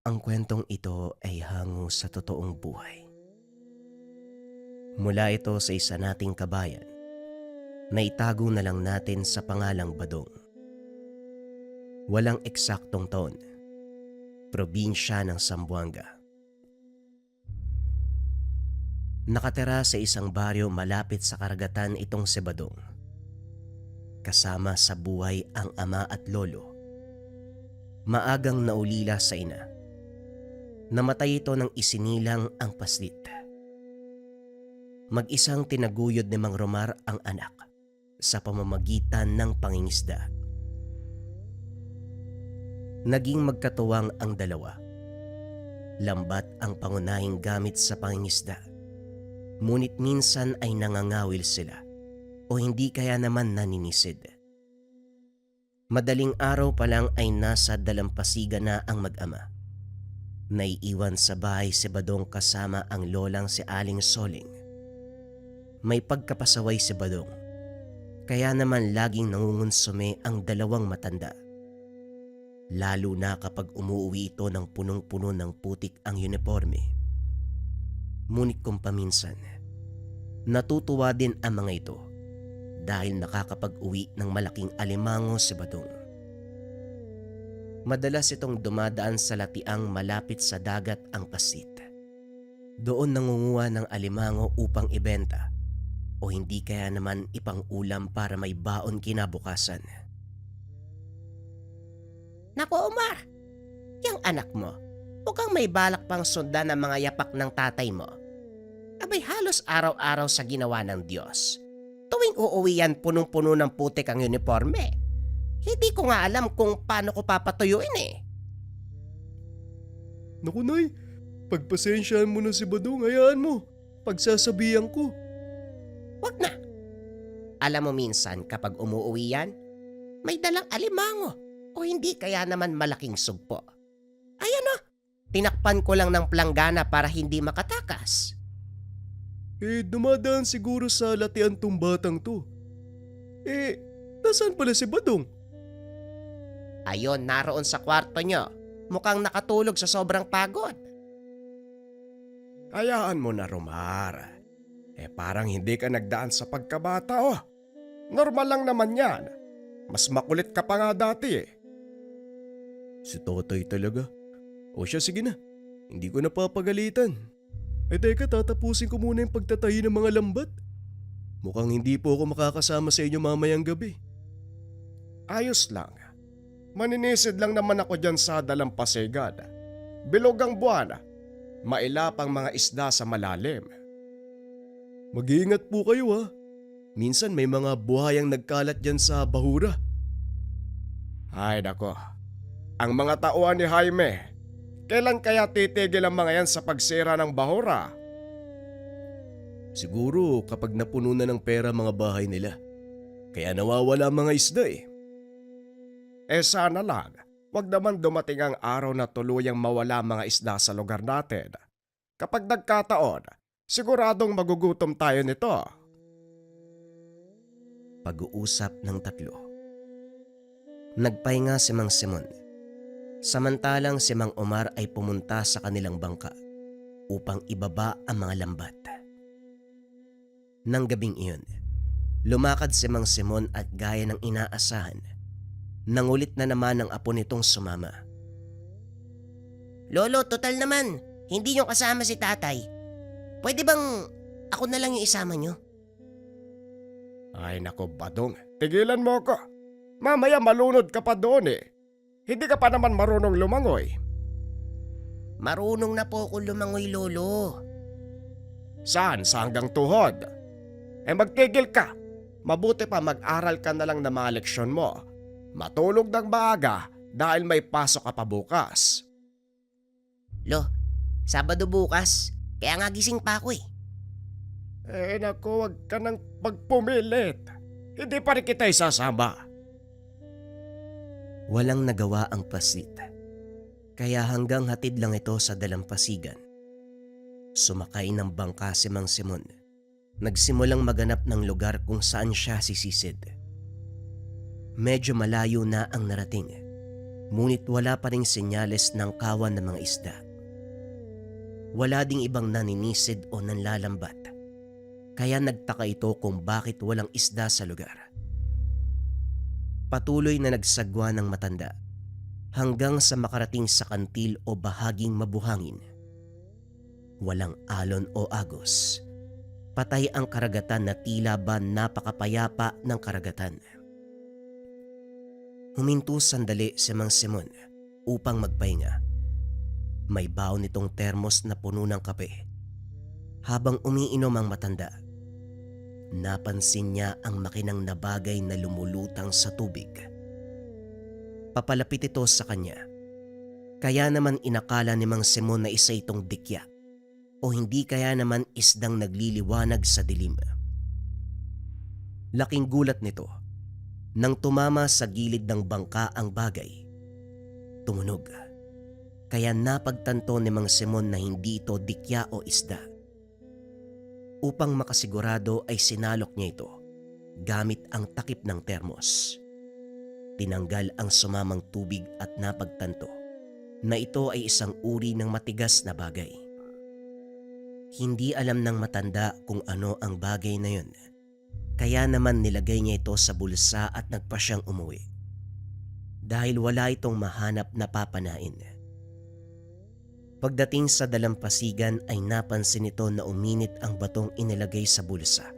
Ang kwentong ito ay hango sa totoong buhay. Mula ito sa isa nating kabayan na itago na lang natin sa pangalang Badong. Walang eksaktong taon, probinsya ng Zamboanga. Nakatira sa isang baryo malapit sa karagatan itong si Badong. Kasama sa buhay ang ama at lolo. Maagang naulila sa ina. Namatay ito nang isinilang ang paslit. Mag-isang tinaguyod ni Mang Romar ang anak sa pamamagitan ng pangingisda. Naging magkatuwang ang dalawa. Lambat ang pangunahing gamit sa pangingisda. Ngunit minsan ay nangangawil sila o hindi kaya naman naninisid. Madaling araw pa lang ay nasa dalampasigan na ang mag-ama. Naiiwan sa bahay si Badong kasama ang lolang si Aling Soling. May pagkapasaway si Badong, kaya naman laging nangungonsume ang dalawang matanda. Lalo na kapag umuwi ito ng punong-puno ng putik ang uniforme. Ngunit kung paminsan, natutuwa din ang mga ito dahil nakakapag-uwi ng malaking alimango si Badong. Madalas itong dumadaan sa latiang malapit sa dagat ang pasit. Doon nangunguha ng alimango upang ibenta o hindi kaya naman ipang-ulam para may baon kinabukasan. Naku Omar, yung anak mo, mukhang may balak pang sundan ng mga yapak ng tatay mo. Abay halos araw-araw sa ginawa ng Diyos. Tuwing uuwi yan punong-puno ng putik ang uniforme. Hindi ko nga alam kung paano ko papatuyuin eh. Naku Nay, pagpasensyaan mo na si Badong, hayaan mo. Pagsasabihan ko. Wag na. Alam mo minsan kapag umuwi yan, may dalang alimango o hindi kaya naman malaking sugpo. Ayan o, tinakpan ko lang ng planggana para hindi makatakas. Dumadaan siguro sa latian tong batang to. Nasaan pala si Badong? Ayon, naroon sa kwarto nyo. Mukhang nakatulog sa sobrang pagod. Hayaan mo na, Romar. Parang hindi ka nagdaan sa pagkabata oh. Normal lang naman yan. Mas makulit ka pa nga dati eh. Si Totoy talaga. O siya, sige na. Hindi ko napapagalitan. Teka, tatapusin ko muna yung pagtatahi ng mga lambat. Mukhang hindi po ako makakasama sa inyo mamayang gabi. Ayos lang. Maninisid lang naman ako dyan sa dalampasigan. Bilog ang buwan. Mailapang mga isda sa malalim. Mag-iingat po kayo ha. Minsan may mga buhayang nagkalat dyan sa bahura. Ay nako. Ang mga tauhan ni Jaime, kailan kaya titigil ang mga yan sa pagsira ng bahura? Siguro kapag napuno na ng pera mga bahay nila. Kaya nawawala mga isda eh. Sana lang, wag naman dumating ang araw na tuluyang mawala mga isda sa lugar natin. Kapag nagkataon, siguradong magugutom tayo nito. Pag-uusap ng tatlo. Nagpahinga si Mang Simon. Samantalang si Mang Omar ay pumunta sa kanilang bangka upang ibaba ang mga lambat. Nang gabing iyon, lumakad si Mang Simon at gaya ng inaasahan, nangulit na naman ang apo nitong sumama. Lolo, total naman, hindi nyo kasama si tatay. Pwede bang ako na lang yung isama nyo? Ay nako Badong, tigilan mo ko. Mamaya malunod ka pa doon eh. Hindi ka pa naman marunong lumangoy. Marunong na po ako lumangoy, Lolo. Saan? Sa hanggang tuhod? Magtigil ka. Mabuti pa mag-aral ka na lang na mga leksyon mo. Matulog ng maaga dahil may pasok ka pa bukas. Lo, Sabado bukas, kaya nga gising pa ako eh. Naku, wag ka nang pagpumilit. Hindi pa rin kita isasama. Walang nagawa ang pasit, kaya hanggang hatid lang ito sa dalampasigan. Sumakay ng bangka si Mang Simon. Nagsimulang maganap ng lugar kung saan siya sisisid. Medyo malayo na ang narating. Ngunit wala pa ring senyales ng kawan ng mga isda. Wala ding ibang naninisid o nanlalambat. Kaya nagtaka ito kung bakit walang isda sa lugar. Patuloy na nagsagwa ng matanda hanggang sa makarating sa kantil o bahaging mabuhangin. Walang alon o agos. Patay ang karagatan na tila ba napakapayapa ng karagatan. Huminto sandali si Mang Simon upang magpahinga. May baon nitong termos na puno ng kape. Habang umiinom ang matanda, napansin niya ang makinang na bagay na lumulutang sa tubig. Papalapit ito sa kanya. Kaya naman inakala ni Mang Simon na isa itong dikya o hindi kaya naman isdang nagliliwanag sa dilim. Laking gulat nito nang tumama sa gilid ng bangka ang bagay. Tumunog. Kaya napagtanto ni Mang Simon na hindi ito dikya o isda. Upang makasigurado ay sinalok niya ito gamit ang takip ng termos. Tinanggal ang sumamang tubig at napagtanto na ito ay isang uri ng matigas na bagay. Hindi alam ng matanda kung ano ang bagay na yun. Kaya naman nilagay niya ito sa bulsa at nagpa siyang umuwi. Dahil wala itong mahanap na papanain. Pagdating sa dalampasigan ay napansin nito na uminit ang batong inilagay sa bulsa.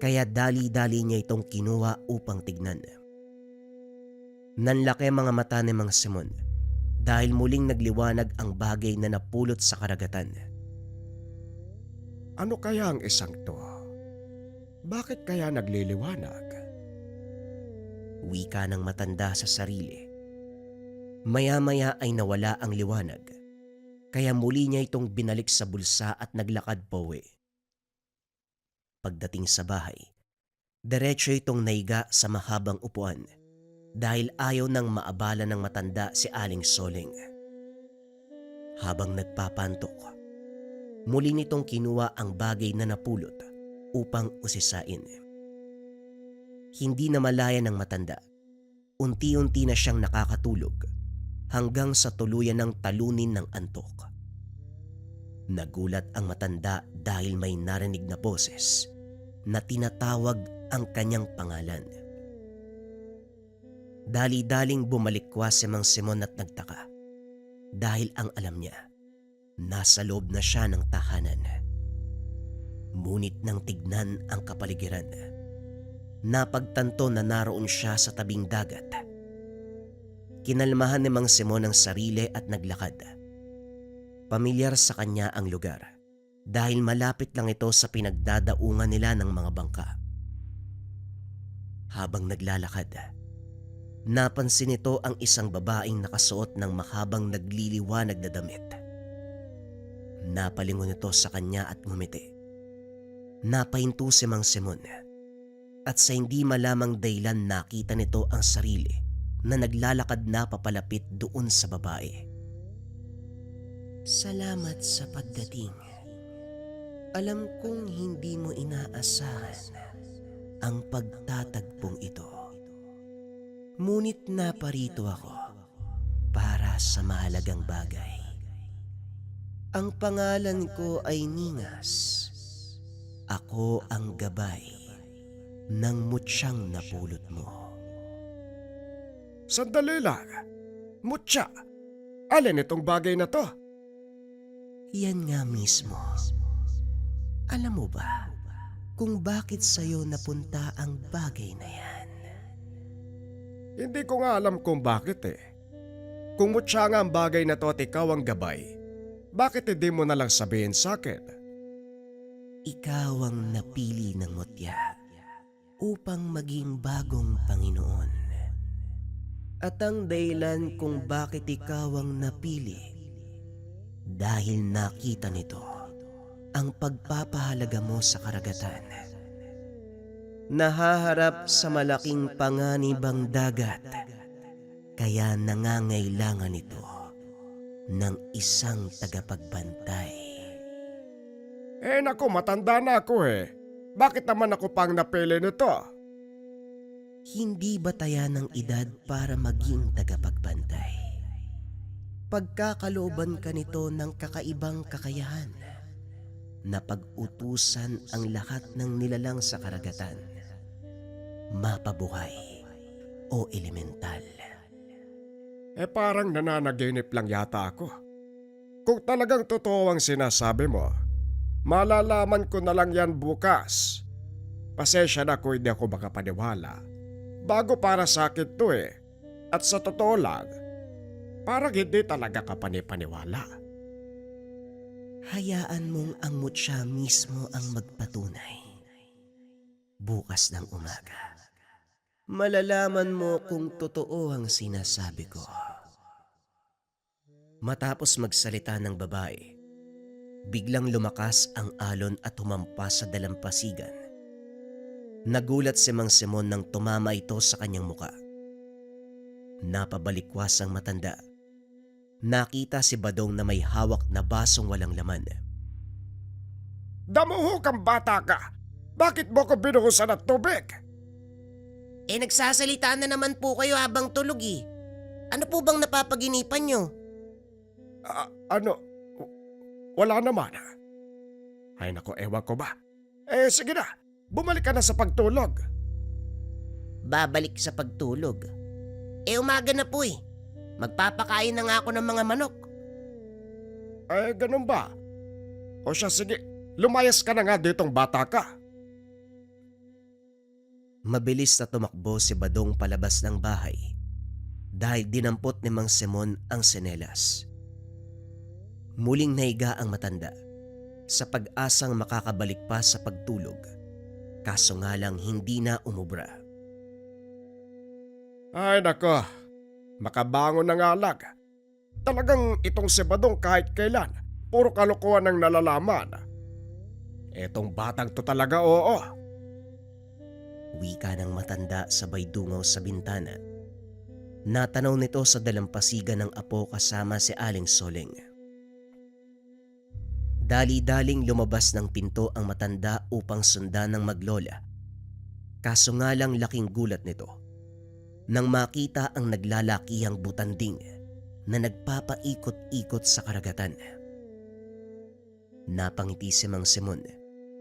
Kaya dali-dali niya itong kinuha upang tignan. Nanlaki mga mata ni Mang Simon dahil muling nagliwanag ang bagay na napulot sa karagatan. Ano kaya ang isang to? Bakit kaya nagliliwanag? Wika ng matanda sa sarili. Maya-maya ay nawala ang liwanag. Kaya muli niya itong binalik sa bulsa at naglakad pauwi. Pagdating sa bahay, diretso itong naiga sa mahabang upuan dahil ayaw nang maabala ng matanda si Aling Soling. Habang nagpapantok, muli nitong kinuha ang bagay na napulot upang usisain. Hindi na malaya ng matanda. Unti-unti na siyang nakakatulog hanggang sa tuluyan ng talunin ng antok. Nagulat ang matanda dahil may narinig na boses na tinatawag ang kanyang pangalan. Dali-daling bumalikwas si Mang Simon at nagtaka dahil ang alam niya, nasa loob na siya ng tahanan. Ngunit nang tignan ang kapaligiran, napagtanto na naroon siya sa tabing dagat. Kinalmahan ni Mang Simon ang sarili at naglakad. Pamilyar sa kanya ang lugar dahil malapit lang ito sa pinagdadaungan nila ng mga bangka. Habang naglalakad, napansin nito ang isang babaeng nakasuot ng mahabang nagliliwanag na damit. Napalingon ito sa kanya at ngumiti. Napahinto si Mang Simon at sa hindi malamang dahilan nakita nito ang sarili na naglalakad na papalapit doon sa babae. Salamat sa pagdating. Alam kong hindi mo inaasahan ang pagtatagpong ito. Ngunit naparito ako para sa mahalagang bagay. Ang pangalan ko ay Ningas. Ako ang gabay ng mutsyang napulot mo. Sandali lang. Mutya, alin itong bagay na to? Yan nga mismo. Alam mo ba kung bakit sa'yo napunta ang bagay na yan? Hindi ko nga alam kung bakit eh. Kung mutya nga ang bagay na to at ikaw ang gabay, bakit hindi mo na lang sabihin sa akin? Ikaw ang napili ng mutya upang maging bagong Panginoon. At ang dahilan kung bakit ikaw ang napili, dahil nakita nito ang pagpapahalaga mo sa karagatan. Nahaharap sa malaking panganibang dagat, kaya nangangailangan ito ng isang tagapagbantay. Naku, matanda na ako eh. Bakit naman ako pang napili nito? Hindi batayan ng edad para maging tagapagbantay. Pagkakalooban ka nito ng kakaibang kakayahan na pag-utusan ang lahat ng nilalang sa karagatan, mapabuhay o elemental. Parang nananaginip lang yata ako. Kung talagang totoo ang sinasabi mo, malalaman ko na lang yan bukas. Pasensya na kung hindi ako makapaniwala. Bago para sa akin to eh. At sa totoo lang, parang hindi talaga ka panipaniwala. Hayaan mong ang mutya mismo ang magpatunay. Bukas ng umaga, malalaman mo kung totoo ang sinasabi ko. Matapos magsalita ng babae, biglang lumakas ang alon at humampas sa dalampasigan. Nagulat si Mang Simon nang tumama ito sa kanyang muka. Napabalikwas ang matanda. Nakita si Badong na may hawak na basong walang laman. Damuho kang bata ka! Bakit mo ko binuhusan ng tubig? Nagsasalita na naman po kayo habang tulog eh. Ano po bang napapaginipan nyo? Ano? Wala naman. Ay nako, ewan ko ba? Sige na, bumalik ka na sa pagtulog. Babalik sa pagtulog. Umaga na po eh. Magpapakain na nga ako ng mga manok. Ganun ba? O siya, sige, lumayas ka na nga ditong bata ka. Mabilis na tumakbo si Badong palabas ng bahay dahil dinampot ni Mang Simon ang senelas. Muling nahiga ang matanda sa pag-asang makakabalik pa sa pagtulog, kaso nga lang hindi na umubra. Ay nako, makabangon na nga lang. Talagang itong si Badong kahit kailan, puro kalokohan ang nalalaman. Etong batang to talaga, oo. Wika ng matanda sabay dungaw sa bintana. Natanaw nito sa dalampasigan ng apo kasama si Aling Soling. Dali-daling lumabas ng pinto ang matanda upang sundan ng maglola. Kaso nga lang laking gulat nito nang makita ang naglalakihang butanding na nagpapaikot-ikot sa karagatan. Napangiti si Mang Simon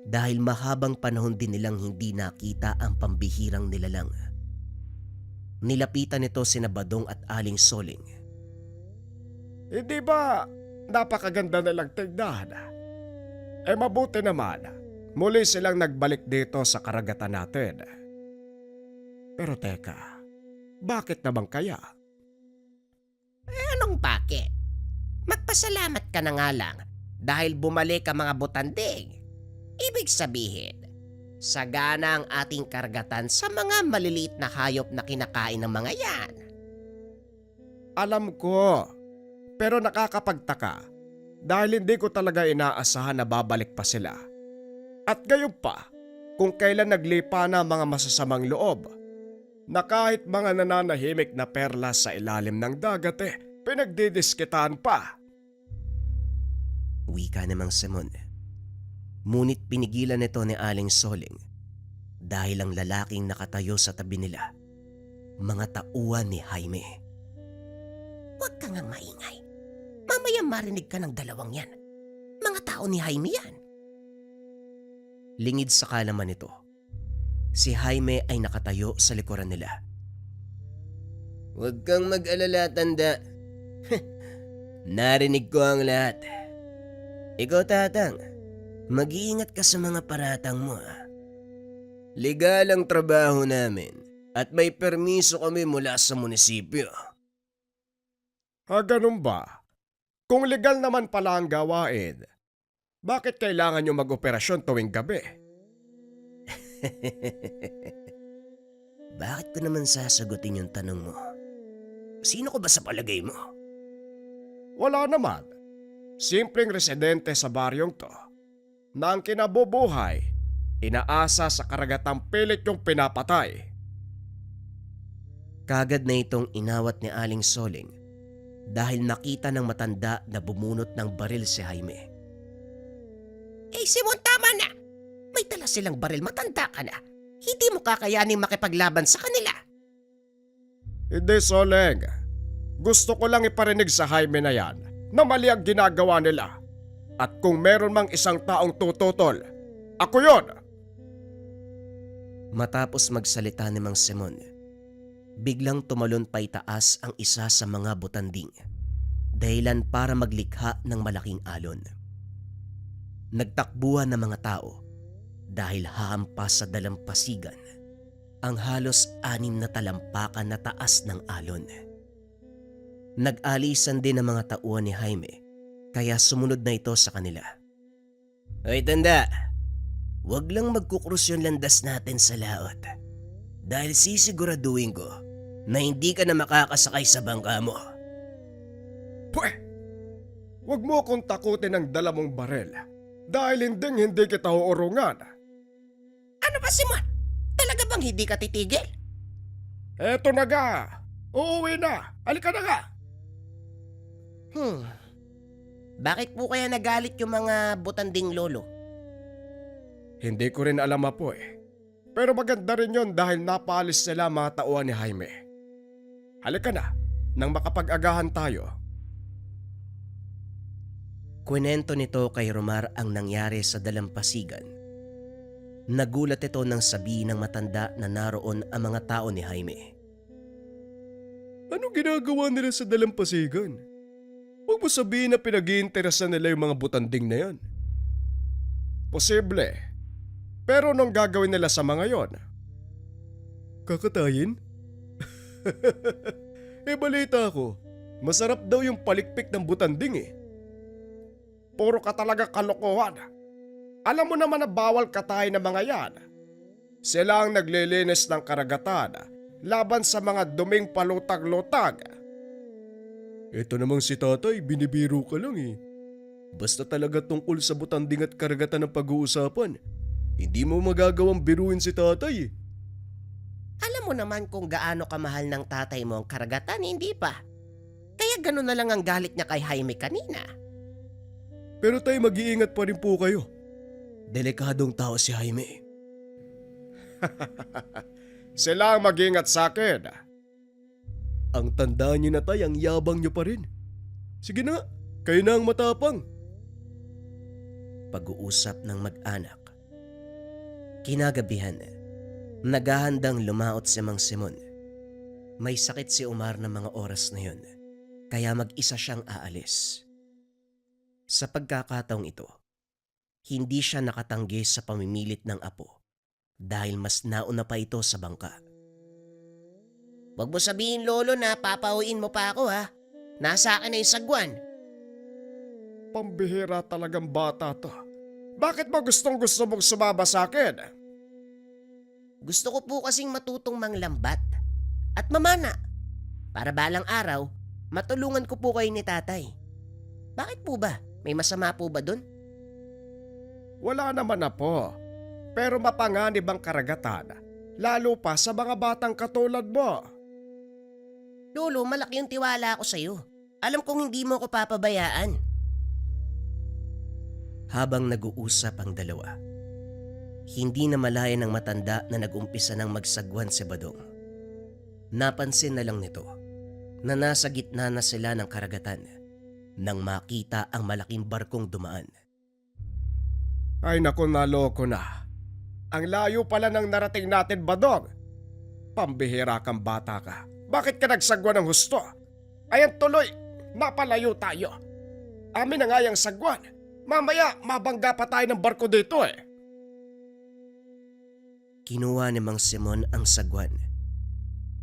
dahil mahabang panahon din nilang hindi nakita ang pambihirang nilalang. Nilapitan nito sina Badong at Aling Soling. Hindi ba napakaganda nilang tignan? Mabuti naman, muli silang nagbalik dito sa karagatan natin. Pero teka, bakit naman kaya? Anong bakit? Magpasalamat ka na nga lang dahil bumalik ang mga butanding. Ibig sabihin, sagana ang ating karagatan sa mga maliliit na hayop na kinakain ng mga yan. Alam ko, pero nakakapagtaka dahil hindi ko talaga inaasahan na babalik pa sila. At gayon pa, kung kailan naglipa na mga masasamang loob, na kahit mga nananahimik na perlas sa ilalim ng dagat pinagdidiskitaan pa. Wika ni Mang Simon. Ngunit pinigilan nito ni Aling Soling dahil ang lalaking nakatayo sa tabi nila, mga tauhan ni Jaime. Huwag ka ngang maingay. Mamaya marinig ka ng dalawang yan. Mga tao ni Jaime yan. Lingid sa kalaman nito, si Jaime ay nakatayo sa likuran nila. Huwag kang mag-alala, tanda. Narinig ko ang lahat. Ikaw, Tatang, mag-iingat ka sa mga paratang mo. Legal ang trabaho namin at may permiso kami mula sa munisipyo. Ganun ba? Kung legal naman pala ang gawain, bakit kailangan nyo mag-operasyon tuwing gabi? Bakit ko naman sasagutin yung tanong mo? Sino ko ba sa palagay mo? Wala naman. Simpleng residente sa baryong to na ang kinabubuhay, inaasa sa karagatang pilit yung pinapatay. Kagad na itong inawat ni Aling Soling dahil nakita ng matanda na bumunot ng baril si Jaime. Simon, tama na. May dala silang baril, matanda ka na. Hindi mo kakayaning makipaglaban sa kanila. Hindi, Soleng. Gusto ko lang iparinig sa Jaime na yan na mali ang ginagawa nila. At kung meron mang isang taong tututol, ako yon. Matapos magsalita ni Mang Simon, biglang tumalon paitaas ang isa sa mga butanding, dahilan para maglikha ng malaking alon. Nagtakbuhan ng mga tao dahil hahampas sa dalampasigan ang halos 6 na talampakan na taas ng alon. Nag-alisan din ang mga tauhan ni Jaime, kaya sumunod na ito sa kanila. Ay tanda, wag lang magkukrus yung landas natin sa laot. Dahil sisiguraduhin ko na hindi ka na makakasakay sa bangka mo. Pweh! Huwag mo akong takutin ng dala mong barel dahil hindi kita uurungan. Ano ba, Simon? Talaga bang hindi ka titigil? Eto na ga! Uuwi na! Halika na nga! Bakit po kaya nagalit yung mga butanding lolo? Hindi ko rin alam, Apo eh. Pero maganda rin yon dahil napaalis sila mga tauhan ni Jaime. Halika na, nang makapag-agahan tayo. Kwento nito kay Romar ang nangyari sa dalampasigan. Nagulat ito nang sabihin ng matanda na naroon ang mga tao ni Jaime. Ano ginagawa nila sa dalampasigan? Huwag mo sabihin na pinag-iinteresan nila yung mga butanding na yan. Posible. Pero anong gagawin nila sa mga yon? Kakatayin? Balita ko, masarap daw yung palikpik ng butanding eh. Puro ka talaga kalokohan. Alam mo naman na bawal katayin ng mga yan. Sila ang naglilinis ng karagatan laban sa mga duming palutag-lutag. Ito namang si tatay, binibiro ka lang eh. Basta talaga tungkol sa butanding at karagatan ng pag-uusapan. Hindi mo magagawang biruin si tatay eh. Alam mo naman kung gaano kamahal ng tatay mo ang karagatan, hindi pa. Kaya gano'n na lang ang galit niya kay Jaime kanina. Pero tay, mag-iingat pa rin po kayo. Delikadong tao si Jaime. Sila ang mag-iingat sa akin. Ang tandaan niyo na tay, ang yabang niyo pa rin. Sige na, kayo na ang matapang. Pag-uusap ng mag-anak. Kinagabihan, naghahandang lumaot si Mang Simon. May sakit si Omar ng mga oras na yun, kaya mag-isa siyang aalis. Sa pagkakataong ito, hindi siya nakatanggi sa pamimilit ng apo dahil mas nauna pa ito sa bangka. Huwag mo sabihin, lolo, na papauwiin mo pa ako, ha? Nasa akin na yung sagwan. Pambihira talagang bata to. Bakit mo gustong-gusto mong sumama sa akin? Gusto ko po kasing matutong manglambat at mamana para balang araw matulungan ko po kayo ni tatay. Bakit po ba? May masama po ba dun? Wala naman na po. Pero mapanganib ang karagatan, lalo pa sa mga batang katulad mo. Lolo, malaki yung tiwala ko sa'yo. Alam kong hindi mo ko papabayaan. Habang nag-uusap ang dalawa, hindi na malaya ng matanda na nag-umpisa ng magsagwan si Badong. Napansin na lang nito na nasa gitna na sila ng karagatan nang makita ang malaking barkong dumaan. Ay naku, naloko na. Ang layo pala ng narating natin, Badong. Pambihira kang bata ka. Bakit ka nagsagwan ng husto? Ayan tuloy, napalayo tayo. Amin na nga yung sagwan. Mamaya, mabangga pa tayo ng barko dito eh. Kinuha ni Mang Simon ang sagwan.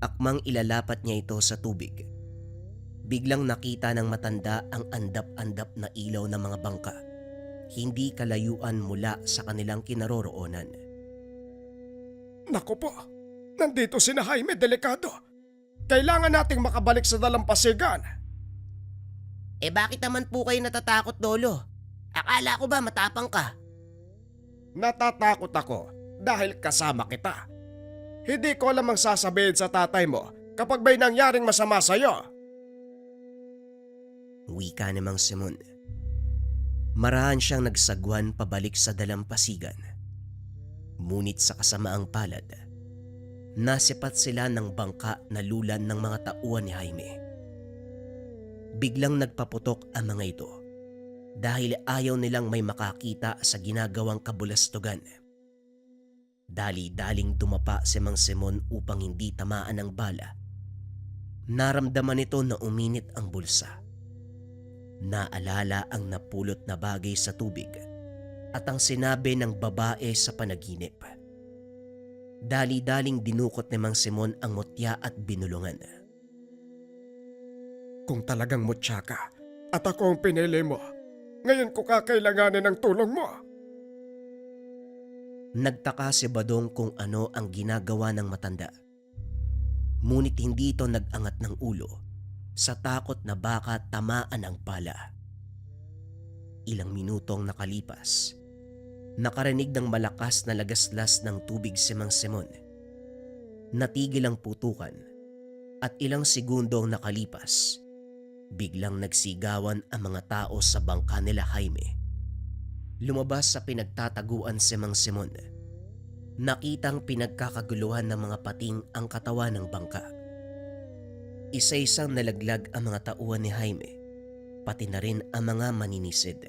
Akmang ilalapat niya ito sa tubig. Biglang nakita ng matanda ang andap-andap na ilaw ng mga bangka. Hindi kalayuan mula sa kanilang kinaroroonan. Naku po, nandito si na Jaime, delikado. Kailangan nating makabalik sa dalampasigan. Eh bakit naman po kayo natatakot, lolo? Akala ko ba matapang ka? Natatakot ako dahil kasama kita. Hindi ko alam ang sasabihin sa tatay mo kapag may nangyaring masama sa'yo. Wika ni Mang Simon. Marahan siyang nagsagwan pabalik sa dalampasigan. Ngunit sa kasamaang palad, nasipat sila ng bangka na lulan ng mga tauhan ni Jaime. Biglang nagpaputok ang mga ito dahil ayaw nilang may makakita sa ginagawang kabulastugan. Dali-daling dumapa si Mang Simon upang hindi tamaan ng bala. Naramdaman nito na uminit ang bulsa. Naalala ang napulot na bagay sa tubig at ang sinabi ng babae sa panaginip. Dali-daling dinukot ni Mang Simon ang mutya at binulungan. Kung talagang mutya ka at ako ang pinili mo, ngayon ko kakailanganin ng tulong mo. Nagtaka si Badong kung ano ang ginagawa ng matanda. Ngunit hindi ito nag-angat ng ulo sa takot na baka tamaan ang bala. Ilang minutong nakalipas, nakarinig ng malakas na lagaslas ng tubig si Mang Simon. Natigil ang putukan at ilang segundong nakalipas, biglang nagsigawan ang mga tao sa bangka nila Jaime. Lumabas sa pinagtataguan si Mang Simon. Nakitang pinagkakaguluhan ng mga pating ang katawan ng bangka. Isa-isang nalaglag ang mga tauhan ni Jaime, pati na rin ang mga maninisid.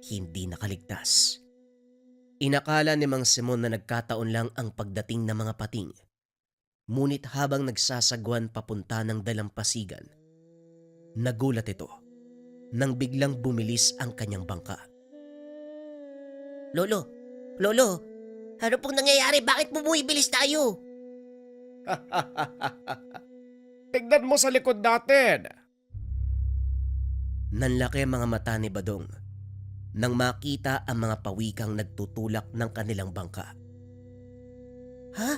Hindi nakaligtas. Inakala ni Mang Simon na nagkataon lang ang pagdating ng mga pating. Ngunit habang nagsasagwan papunta ng dalampasigan, nagulat ito nang biglang bumilis ang kanyang bangka. Lolo, ano pong nangyayari? Bakit bumubilis tayo? Tignan mo sa likod natin. Nanlaki ang mga mata ni Badong nang makita ang mga pawikang nagtutulak ng kanilang bangka. Ha?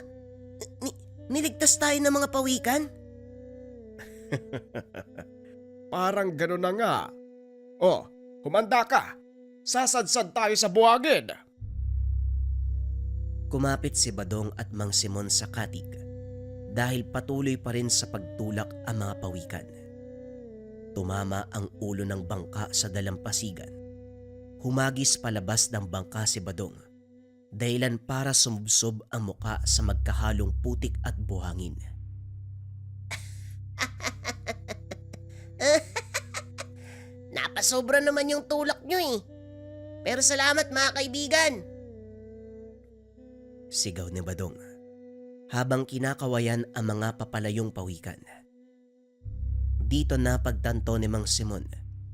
Niligtas tayo ng mga pawikan? Parang gano'n na nga. Oh, humanda ka. Sasadsad tayo sa buhangin. Kumapit si Badong at Mang Simon sa katig dahil patuloy pa rin sa pagtulak ang mga pawikan. Tumama ang ulo ng bangka sa dalampasigan. Humagis palabas ng bangka si Badong, dahilan para sumubsob ang muka sa magkahalong putik at buhangin. Napasobra naman yung tulak nyo eh. Pero salamat mga kaibigan. Sigaw ni Badong habang kinakawayan ang mga papalayong pawikan. Dito na pagtanto ni Mang Simon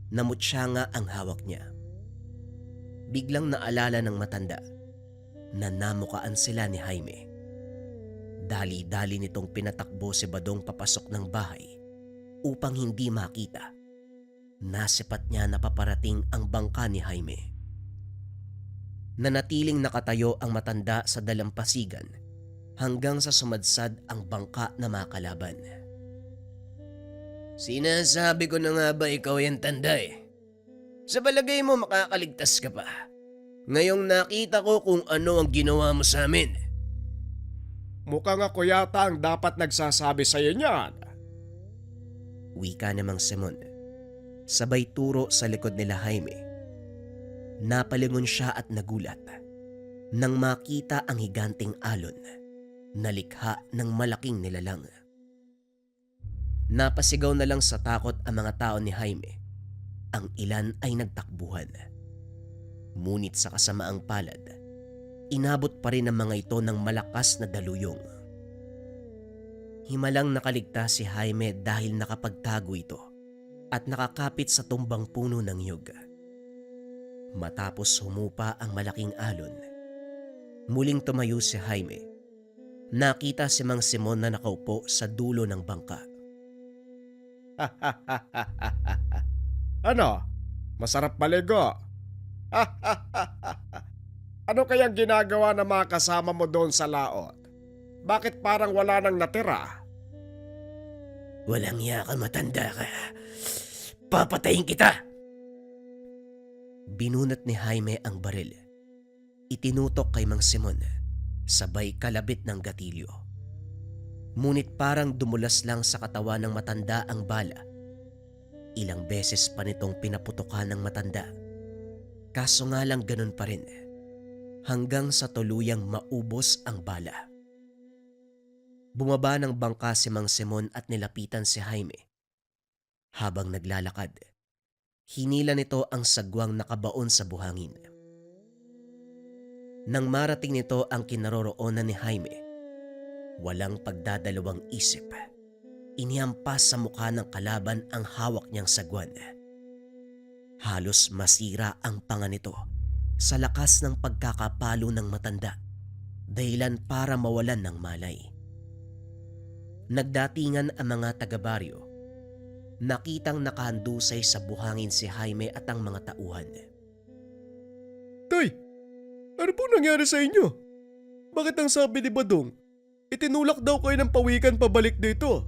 na mutya nga ang hawak niya. Biglang naalala ng matanda na namukaan sila ni Jaime. Dali-dali nitong pinatakbo si Badong papasok ng bahay upang hindi makita. Nasipat niya na paparating ang bangka ni Jaime. Nanatiling nakatayo ang matanda sa dalampasigan hanggang sa sumadsad ang bangka na makalaban. Sinasabi ko na nga ba ikaw yan tanda eh. Sa balagay mo makakaligtas ka pa. Ngayong nakita ko kung ano ang ginawa mo sa amin. Mukhang ako yata ang dapat nagsasabi sa iyo niyan. Wika ni Mang Simon, sabay turo sa likod nila Jaime. Napalingon siya at nagulat nang makita ang higanting alon na likha ng malaking nilalang. Napasigaw na lang sa takot ang mga tao ni Jaime. Ang ilan ay nagtakbuhan. Ngunit sa kasamaang palad, inabot pa rin ang mga ito ng malakas na daluyong. Himalang nakaligtas si Jaime dahil nakapagtago ito at nakakapit sa tumbang puno ng niyog. Matapos humupa ang malaking alon, muling tumayo si Jaime. Nakita si Mang Simon na nakaupo sa dulo ng bangka. Ano? Masarap maligo. Ano kayang ginagawa ng mga kasama mo doon sa laot? Bakit parang wala nang natira? Walang iya ka, matanda ka. Papatayin kita! Binunot ni Jaime ang baril. Itinutok kay Mang Simon, sabay kalabit ng gatilyo. Ngunit parang dumulas lang sa katawan ng matanda ang bala. Ilang beses pa nitong pinaputokan ng matanda. Kaso nga lang ganun pa rin. hanggang sa tuluyang maubos ang bala. Bumaba ng bangka si Mang Simon at nilapitan si Jaime. Habang naglalakad, hinila nito ang sagwang nakabaon sa buhangin. Nang marating nito ang kinaroroonan ni Jaime, walang pagdadalawang isip, inihampas sa mukha ng kalaban ang hawak niyang sagwan. Halos masira ang panga nito sa lakas ng pagkakapalo ng matanda, dahilan para mawalan ng malay. Nagdatingan ang mga taga-baryo. Nakitang nakahandusay sa buhangin si Jaime at ang mga tauhan. Tay, ano po nangyari sa inyo? Bakit ang sabi ni Badong, itinulak daw kayo ng pawikan pabalik dito?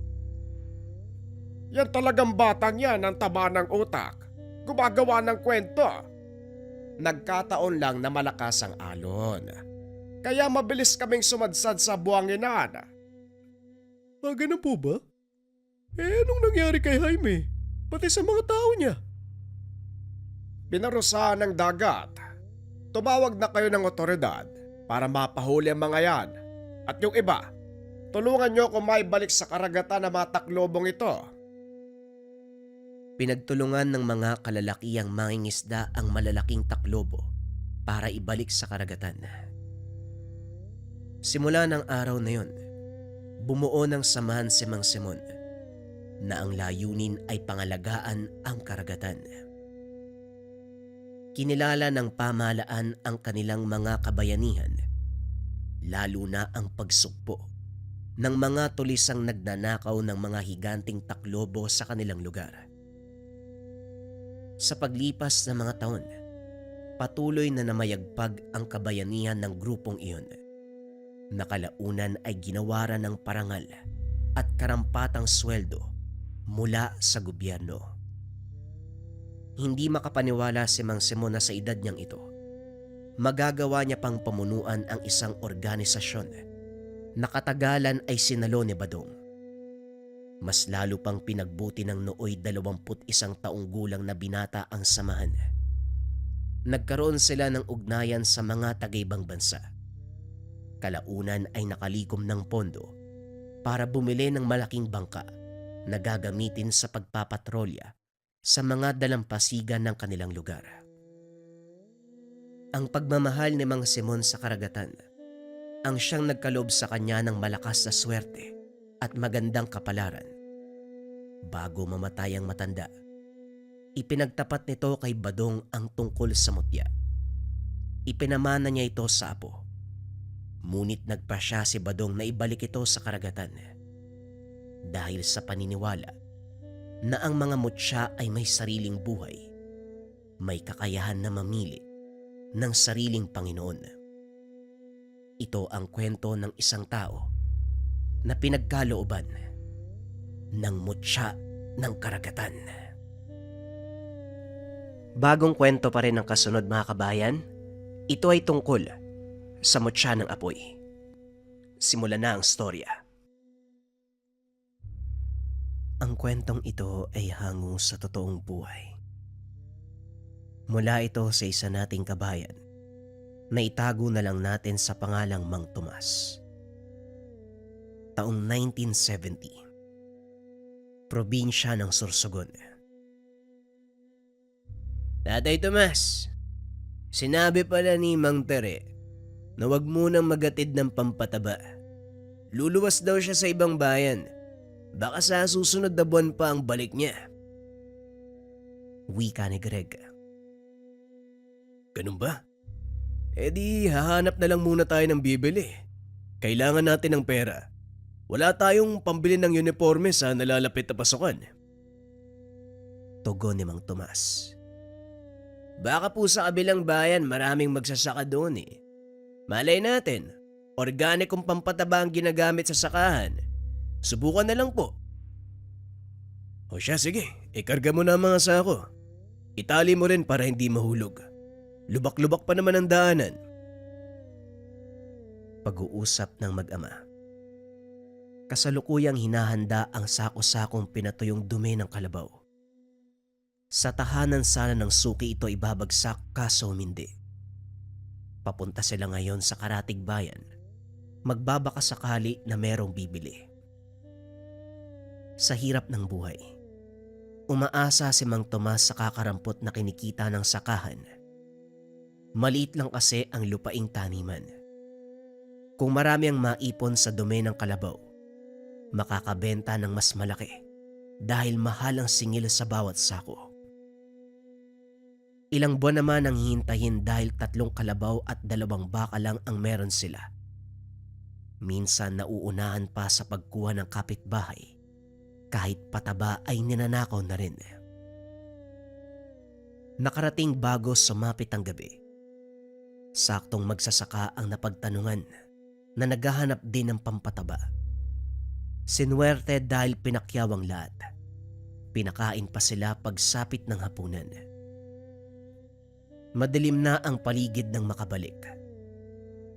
Yan talagang batang yan ang taba ng utak. Gumagawa ng kwento. Nagkataon lang na malakas ang alon. Kaya mabilis kaming sumadsad sa buwanginan. Ganun po ba? Anong nangyari kay Jaime? Pati sa mga tao niya? Pinarusahan ng dagat. Tumawag na kayo ng otoridad para mapahuli ang mga yan. At yung iba, tulungan nyo kung maibalik sa karagatan ng mga taklobong ito. Pinagtulungan ng mga kalalakihang mangingisda ang malalaking taklobo para ibalik sa karagatan. Simula ng araw na yon, bumuo ng samahan si Mang Simon na ang layunin ay pangalagaan ang karagatan. Kinilala ng pamahalaan ang kanilang mga kabayanihan, lalo na ang pagsukpo ng mga tulisang nagnanakaw ng mga higanting taklobo sa kanilang lugar. Sa paglipas ng mga taon, patuloy na namayagpag ang kabayanihan ng grupong iyon. Nakalaunan ay ginawaran ng parangal at karampatang sweldo mula sa gobyerno. Hindi makapaniwala si Mang Simon na sa edad niyang ito, magagawa niya pang pamunuan ang isang organisasyon na katagalan ay sinalo ni Badong. Mas lalo pang pinagbuti ng nooy 21 taong gulang na binata ang samahan. Nagkaroon sila ng ugnayan sa mga taga-ibang bansa. Kalaunan ay nakalikom ng pondo para bumili ng malaking bangka na gagamitin sa pagpapatrolya sa mga dalampasigan ng kanilang lugar. Ang pagmamahal ni Mang Simon sa karagatan ang siyang nagkaloob sa kanya ng malakas na swerte at magandang kapalaran. Bago mamatay ang matanda, ipinagtapat nito kay Badong ang tungkol sa mutya. Ipinamana niya ito sa apo. Ngunit nagpasya si Badong na ibalik ito sa karagatan dahil sa paniniwala na ang mga mutya ay may sariling buhay, may kakayahan na mamili ng sariling Panginoon. Ito ang kwento ng isang tao na pinagkalooban ng mutya ng karagatan. Bagong kwento pa rin ang kasunod, mga kabayan. Ito ay tungkol sa mutya ng apoy. Simulan na ang storya. Ang kwentong ito ay hango sa totoong buhay. Mula ito sa isa nating kabayan na itago na lang natin sa pangalang Mang Tomas. Taong 1970. Probinsya ng Sorsogon. Tatay Tomas, sinabi pala ni Mang Tere na wag munang magatid ng pampataba. Luluwas daw siya sa ibang bayan. Baka sa susunod na buwan pa ang balik niya. Wika ni Greg. Ganun ba? E di hahanap na lang muna tayo ng bibili. Kailangan natin ng pera. Wala tayong pambili ng uniforme sa nalalapit na pasukan. Tugon ni Mang Tomas. Baka po sa kabilang bayan maraming magsasaka doon eh. Malay natin, organikong pampataba ang ginagamit sa sakahan. Subukan na lang po. O siya, sige, ikarga mo na ang mga sako. Itali mo rin para hindi mahulog. Lubak-lubak pa naman ang daanan. Pag-uusap ng mag-ama. Kasalukuyang hinahanda ang sako-sakong pinatuyong dumi ng kalabaw. Sa tahanan sana ng suki ito ibabagsak kaso hindi. Papunta sila ngayon sa karatig bayan. Magbabaka sakali na merong bibili. Sa hirap ng buhay, umaasa si Mang Tomas sa kakarampot na kinikita ng sakahan. Maliit lang kasi ang lupaing taniman. Kung marami ang maipon sa dumi ng kalabaw, makakabenta ng mas malaki dahil mahal ang singil sa bawat sako. Ilang buwan naman ang hihintayin dahil 3 kalabaw at 2 baka lang ang meron sila. Minsan nauunahan pa sa pagkuha ng kapitbahay, kahit pataba ay ninanakaw na rin. Nakarating bago sumapit ang gabi. Saktong magsasaka ang napagtanungan na naghahanap din ng pampataba. Sinuwerte dahil pinakyaw ang lahat. Pinakain pa sila pagsapit ng hapunan. Madilim na ang paligid ng makabalik.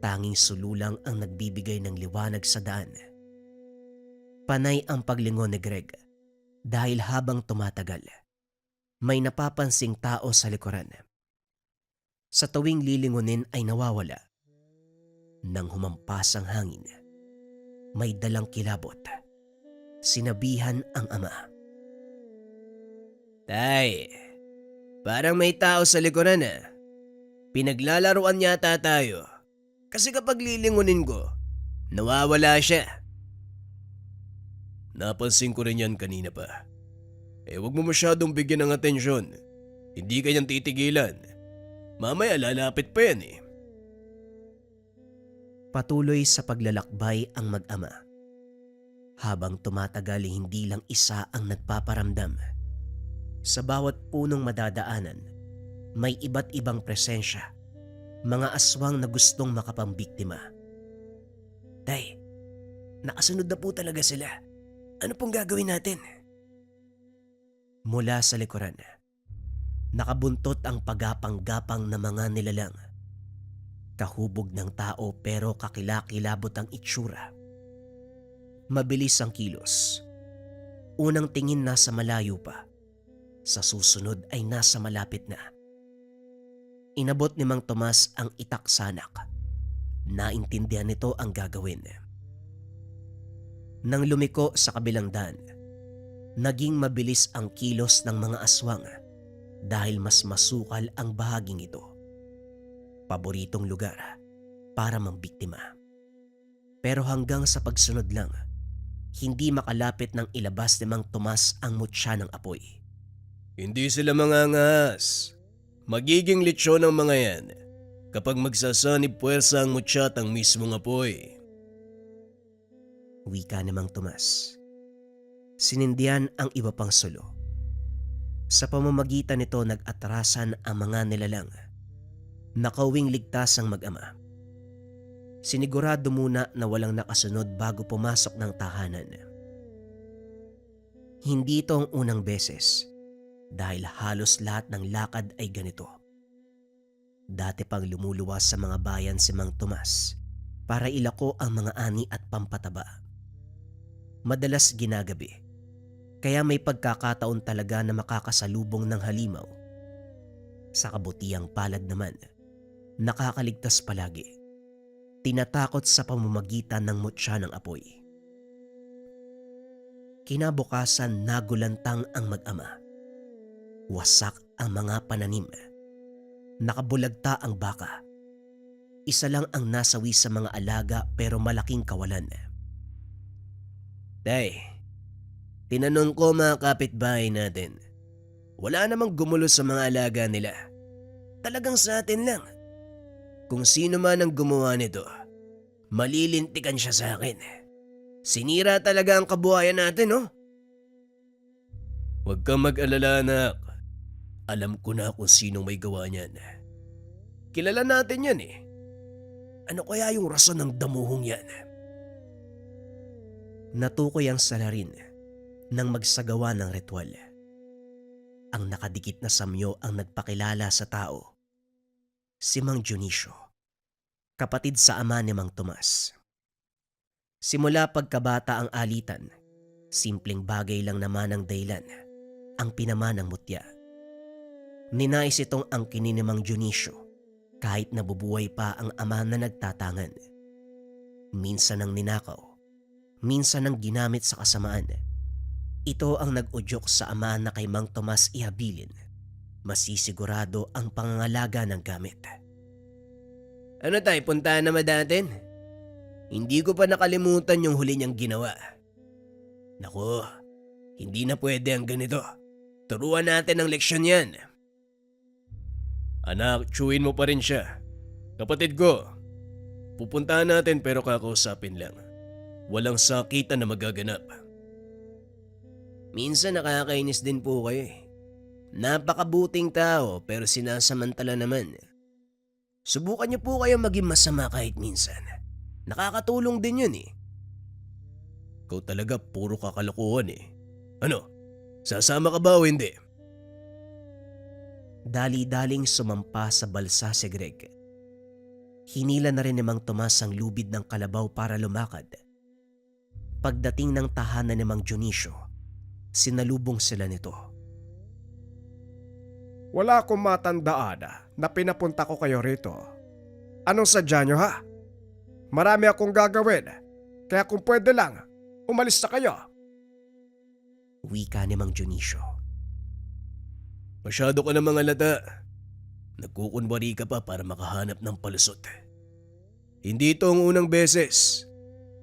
Tanging sululang ang nagbibigay ng liwanag sa daan. Panay ang paglingon ni Greg dahil habang tumatagal, may napapansing tao sa likuran. Sa tuwing lilingunin ay nawawala. Nang humampas ang hangin, may dalang kilabot. Sinabihan ang ama. Tay, parang may tao sa likuran ah. Pinaglalaruan yata tayo. Kasi kapag lilingunin ko, nawawala siya. Napansin ko rin yan kanina pa. Huwag mo masyadong bigyan ng atensyon. Hindi kanyang titigilan. Mamaya lalapit pa yan eh. Patuloy sa paglalakbay ang mag-ama. Habang tumatagal hindi lang isa ang nagpaparamdam. Sa bawat punong madadaanan, may iba't ibang presensya. Mga aswang na gustong makapambiktima. Tay, nakasunod na po talaga sila. Ano pong gagawin natin? Mula sa likuran, nakabuntot ang pagapang-gapang na mga nilalang. Kahubog ng tao pero kakilakilabot ang itsura. Mabilis ang kilos. Unang tingin nasa malayo pa. Sa susunod ay nasa malapit na. Inabot ni Mang Tomas ang itaksanak. Naintindihan nito ang gagawin. Nang lumiko sa kabilang daan, naging mabilis ang kilos ng mga aswang dahil mas masukal ang bahaging ito. Paboritong lugar para mambiktima. Pero hanggang sa pagsunod lang, hindi makalapit ng ilabas ni Mang Tomas ang mutya ng apoy. Hindi sila mangangas. Magiging litsyon ang mga yan kapag magsasanib puwersa ang mutya at ang mismong apoy. Wika ni Mang Tomas. Sinindihan ang iba pang sulo. Sa pamamagitan nito nag-atrasan ang mga nilalang. Nakauwing ligtas ang mag-ama. Sinigurado muna na walang nakasunod bago pumasok ng tahanan. Hindi ito ang unang beses dahil halos lahat ng lakad ay ganito. Dati pang lumuluwas sa mga bayan si Mang Tomas para ilako ang mga ani at pampataba. Madalas ginagabi, kaya may pagkakataon talaga na makakasalubong ng halimaw. Sa kabutihang palad naman, nakakaligtas palagi. Tinatakot sa pamamagitan ng mutya ng apoy. Kinabukasan nagulantang ang mag-ama. Wasak ang mga pananim. Nakabulagta ang baka. Isa lang ang nasawi sa mga alaga pero malaking kawalan. Tay, tinanong ko mga kapitbahay natin. Wala namang gumulo sa mga alaga nila. Talagang sa atin lang. Kung sino man ang gumawa nito, malilintikan siya sa akin. Sinira talaga ang kabuhayan natin, oh. Huwag kang mag-alala, anak. Alam ko na kung sinong may gawa niyan. Kilala natin yan eh. Ano kaya yung rason ng damuhong yan? Natukoy ang salarin nang magsagawa ng ritual. Ang nakadikit na samyo ang nagpakilala sa tao. Si Mang Dionisio, kapatid sa ama ni Mang Tomas. Simula pagkabata ang alitan, simpleng bagay lang naman ang dahilan, ang pinamanang mutya. Ninais itong angkinin ni Mang Dionisio Kahit nabubuhay pa ang ama na nagtatangan. Minsan ang ninakaw, minsan ang ginamit sa kasamaan. Ito ang nag-udyok sa ama na kay Mang Tomas ihabilin. Masisigurado ang pangangalaga ng gamit. Ano tay, puntahan naman natin? Hindi ko pa nakalimutan yung huli niyang ginawa. Naku, hindi na pwede ang ganito. Turuan natin ng leksyon yan. Anak, tsuin mo pa rin siya. Kapatid ko, pupuntahan natin pero kakausapin lang. Walang sakitan na magaganap. Minsan nakakainis din po kayo eh. Napakabuting tao pero sinasamantala naman. Subukan niyo po kayo maging masama kahit minsan. Nakakatulong din yun eh. Ikaw talaga puro kakalokohan eh. Ano? Sasama ka ba o hindi? Dali-daling sumampa sa balsa si Greg. Hinila na rin ni Mang Tomas ang lubid ng kalabaw para lumakad. Pagdating ng tahanan ni Mang Dionisio, sinalubong sila nito. Wala akong matandaan na pinapunta ko kayo rito. Anong sadya nyo ha? Marami akong gagawin, kaya kung pwede lang, umalis na kayo. Wika ni Mang Dionisio. Masyado ka na mga lata. Nagkukunwari ka pa para makahanap ng palusot. Hindi ito ang unang beses.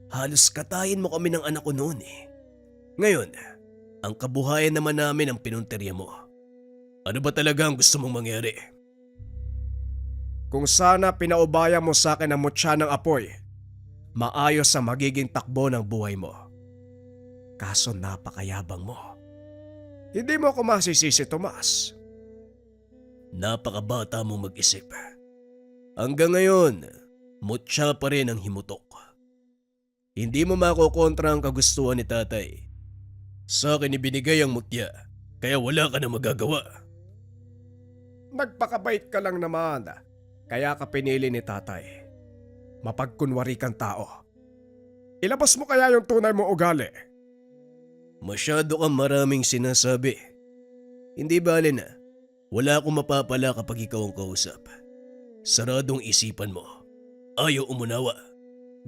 Halos katayin mo kami ng anak ko noon eh. Ngayon, ang kabuhayan naman namin ang pinunterya mo. Ano ba talaga ang gusto mong mangyari? Kung sana pinaubaya mo sa akin ang mutya ng apoy, maayos ang magiging takbo ng buhay mo. Kaso napakayabang mo. Hindi mo ako masisisi, Tomas. Napakabata mong mag-isip. Hanggang ngayon, mutya pa rin ang himutok. Hindi mo makokontra ang kagustuhan ni tatay. Sa akin ibinigay ang mutya, kaya wala ka na magagawa. Nagpakabait ka lang naman, kaya ka pinili ni tatay. Mapagkunwari kang tao. Ilabas mo kaya yung tunay mong ugali. Masyado kang maraming sinasabi. Hindi bale na, wala akong mapapala kapag ikaw ang kausap. Saradong isipan mo. Ayaw umunawa.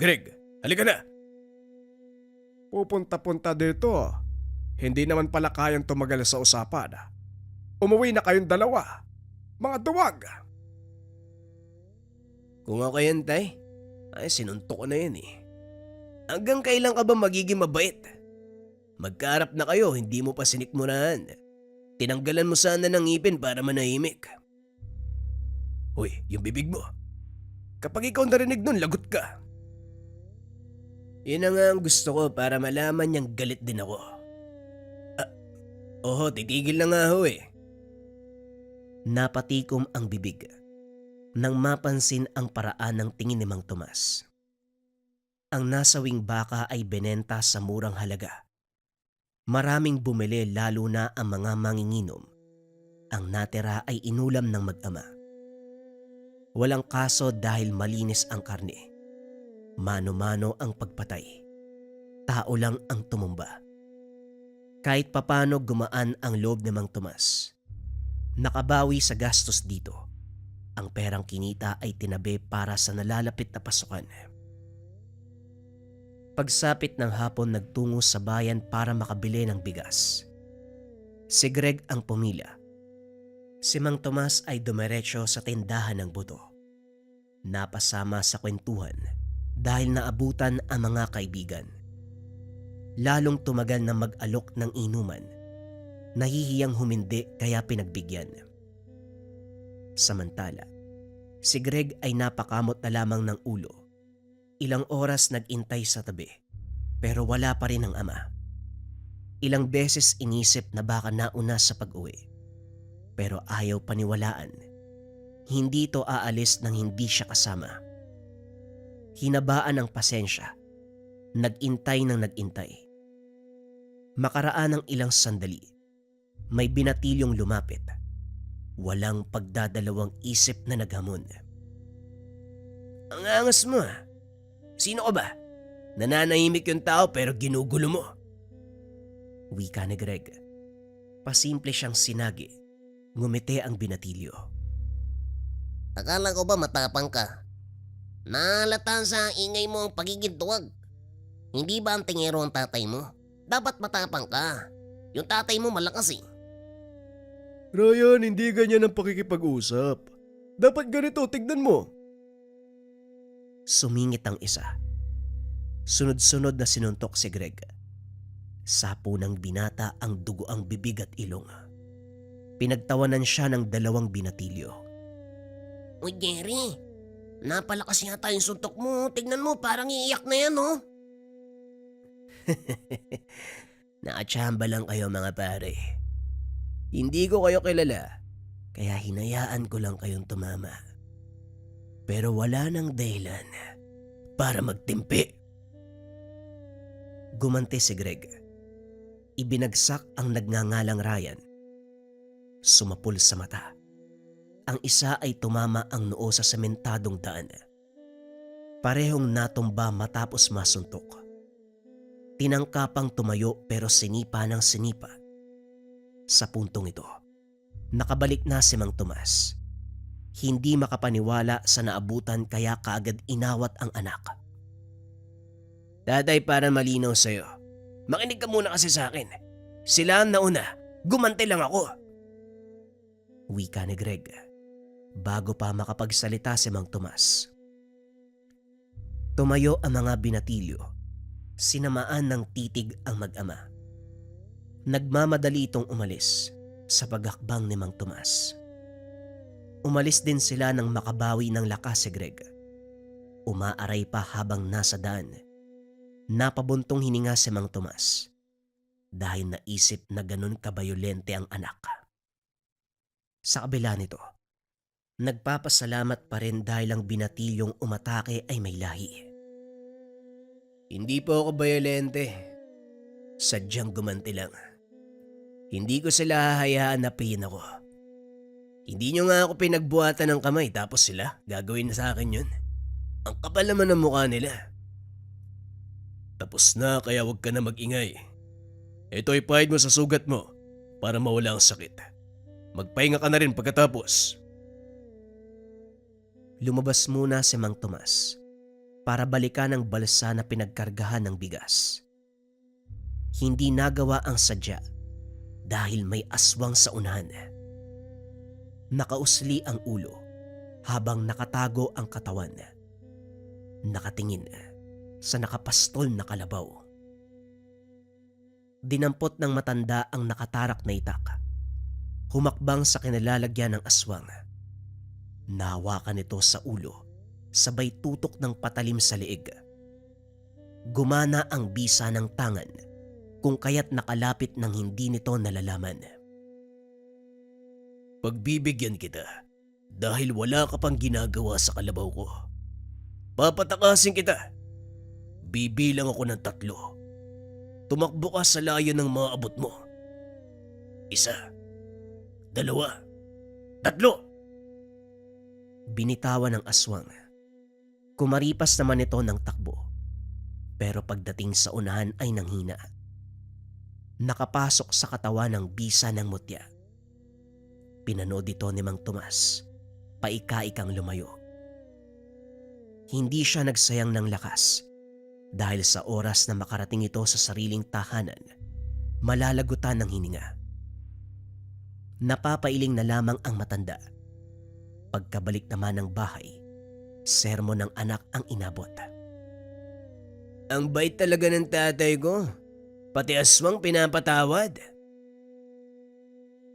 Greg, halika na. Pupunta-punta dito. Hindi naman pala kayang tumagal sa usapan. Umuwi na kayong dalawa. Mga duwag. Kung ako yan tay, ay sinuntok ko na yan eh. Hanggang kailan ka ba magiging mabait? Magkaharap na kayo, hindi mo pa sinikmurahan. Tinanggalan mo sana ng ngipin para manahimik. Hoy, yung bibig mo. Kapag ikaw narinig nun, lagot ka. Yun na nga ang gusto ko para malaman niyang galit din ako. Oho, titigil na nga ho eh. Napatikom ang bibig nang mapansin ang paraan ng tingin ni Mang Tomas. Ang nasawing baka ay binenta sa murang halaga. Maraming bumili lalo na ang mga manginginom. Ang natira ay inulam ng mag-ama. Walang kaso dahil malinis ang karne. Mano-mano ang pagpatay. Tao lang ang tumumba. Kahit papano gumaan ang loob ni Mang Tomas. Nakabawi sa gastos dito. Ang perang kinita ay tinabi para sa nalalapit na pasukan. Pagsapit ng hapon nagtungo sa bayan para makabili ng bigas. Si Greg ang pumila. Si Mang Tomas ay dumiretso sa tindahan ng buto. Napasama sa kwentuhan dahil naabutan ang mga kaibigan. Lalong tumagal na mag-alok ng inuman. Nahihiyang humindi kaya pinagbigyan. Samantala, si Greg ay napakamot na lamang ng ulo. Ilang oras nag-intay sa tabi, pero wala pa rin ang ama. Ilang beses inisip na baka nauna sa pag-uwi, pero ayaw paniwalaan. Hindi ito aalis nang hindi siya kasama. Hinabaan ang pasensya, nag-intay ng nag-intay. Makaraan ng ilang sandali, may binatilyong lumapit. Walang pagdadalawang isip na naghamon. Ang angas mo ah. Sino ka ba? Nananahimik yung tao pero ginugulo mo. Wika ni Greg. Pasimple siyang sinagi. Ngumiti ang binatilyo. Akala ko ba matapang ka? Nahalata sa ingay mo ang pagiging tuwag. Hindi ba ang tingero ang tatay mo? Dapat matapang ka. Yung tatay mo malakas eh. Ryan, hindi ganyan ang pakikipag-usap. Dapat ganito, tignan mo. Sumingit ang isa. Sunod-sunod na sinuntok si Greg. Sapo ng binata ang dugo ang bibig at ilong. Pinagtawanan siya ng 2 binatilyo. Uy Jerry, napalakas yata yung suntok mo. Tignan mo, parang iiyak na yan oh. Nakachamba lang kayo mga pare. Hindi ko kayo kilala, kaya hinayaan ko lang kayong tumama. Pero wala nang dahilan para magtimpi. Gumanti si Greg. Ibinagsak ang nagngangalang Ryan. Sumapul sa mata. Ang isa ay tumama ang noo sa sementadong daan. Parehong natumba matapos masuntok. Tinangkapang tumayo pero sinipa ng sinipa. Sa puntong ito, nakabalik na si Mang Tomas. Hindi makapaniwala sa naabutan kaya kaagad inawat ang anak. Tatay, para malinaw sa'yo. Makinig ka muna kasi sa akin. Sila ang nauna. Gumante lang ako. Wika ni Greg bago pa makapagsalita si Mang Tomas. Tumayo ang mga binatilyo. Sinamaan ng titig ang mag-ama. Nagmamadali itong umalis sa paghakbang ni Mang Tomas. Umalis din sila nang makabawi ng lakas si Greg. Umaaray pa habang nasa daan. Napabuntong hininga si Mang Tomas dahil naisip na ganun kabayolente ang anak. Sa kabila nito, nagpapasalamat pa rin dahil ang binatilyong umatake ay may lahi. Hindi po ako bayolente. Sadyang gumanti lang. Hindi ko sila hahayaan na payin ako. Hindi nyo nga ako pinagbuhatan ng kamay tapos sila gagawin na sa akin yun. Ang kapal naman ng mukha nila. Tapos na kaya wag ka na mag-ingay. Ito ay pahid mo sa sugat mo para mawala ang sakit. Magpahinga ka na rin pagkatapos. Lumabas muna si Mang Tomas para balikan ang balsa na pinagkargahan ng bigas. Hindi nagawa ang sadya dahil may aswang sa unahan. Nakausli ang ulo habang nakatago ang katawan. Nakatingin sa nakapastol na kalabaw. Dinampot ng matanda ang nakatarak na itak. Humakbang sa kinalalagyan ng aswang. Nahawakan ito sa ulo, sabay tutok ng patalim sa leeg. Gumana ang bisa ng tangan, kung kaya't nakalapit ng hindi nito nalalaman. Pagbibigyan kita dahil wala ka pang ginagawa sa kalabaw ko. Papatakasin kita. Bibilang ako ng 3. Tumakbo ka sa layo ng mga abot mo. 1, 2, 3. Binitawan ng aswang. Kumaripas naman ito ng takbo. Pero pagdating sa unahan ay nanghina. Nakapasok sa katawan ng bisa ng mutya. Pinanood ito ni Mang Tomas. Paika-ikang lumayo. Hindi siya nagsayang ng lakas dahil sa oras na makarating ito sa sariling tahanan, malalagutan ng hininga. Napapailing na lamang ang matanda. Pagkabalik naman ng bahay, sermo ng anak ang inabot. Ang bait talaga ng tatay ko. Pati aswang pinapatawad.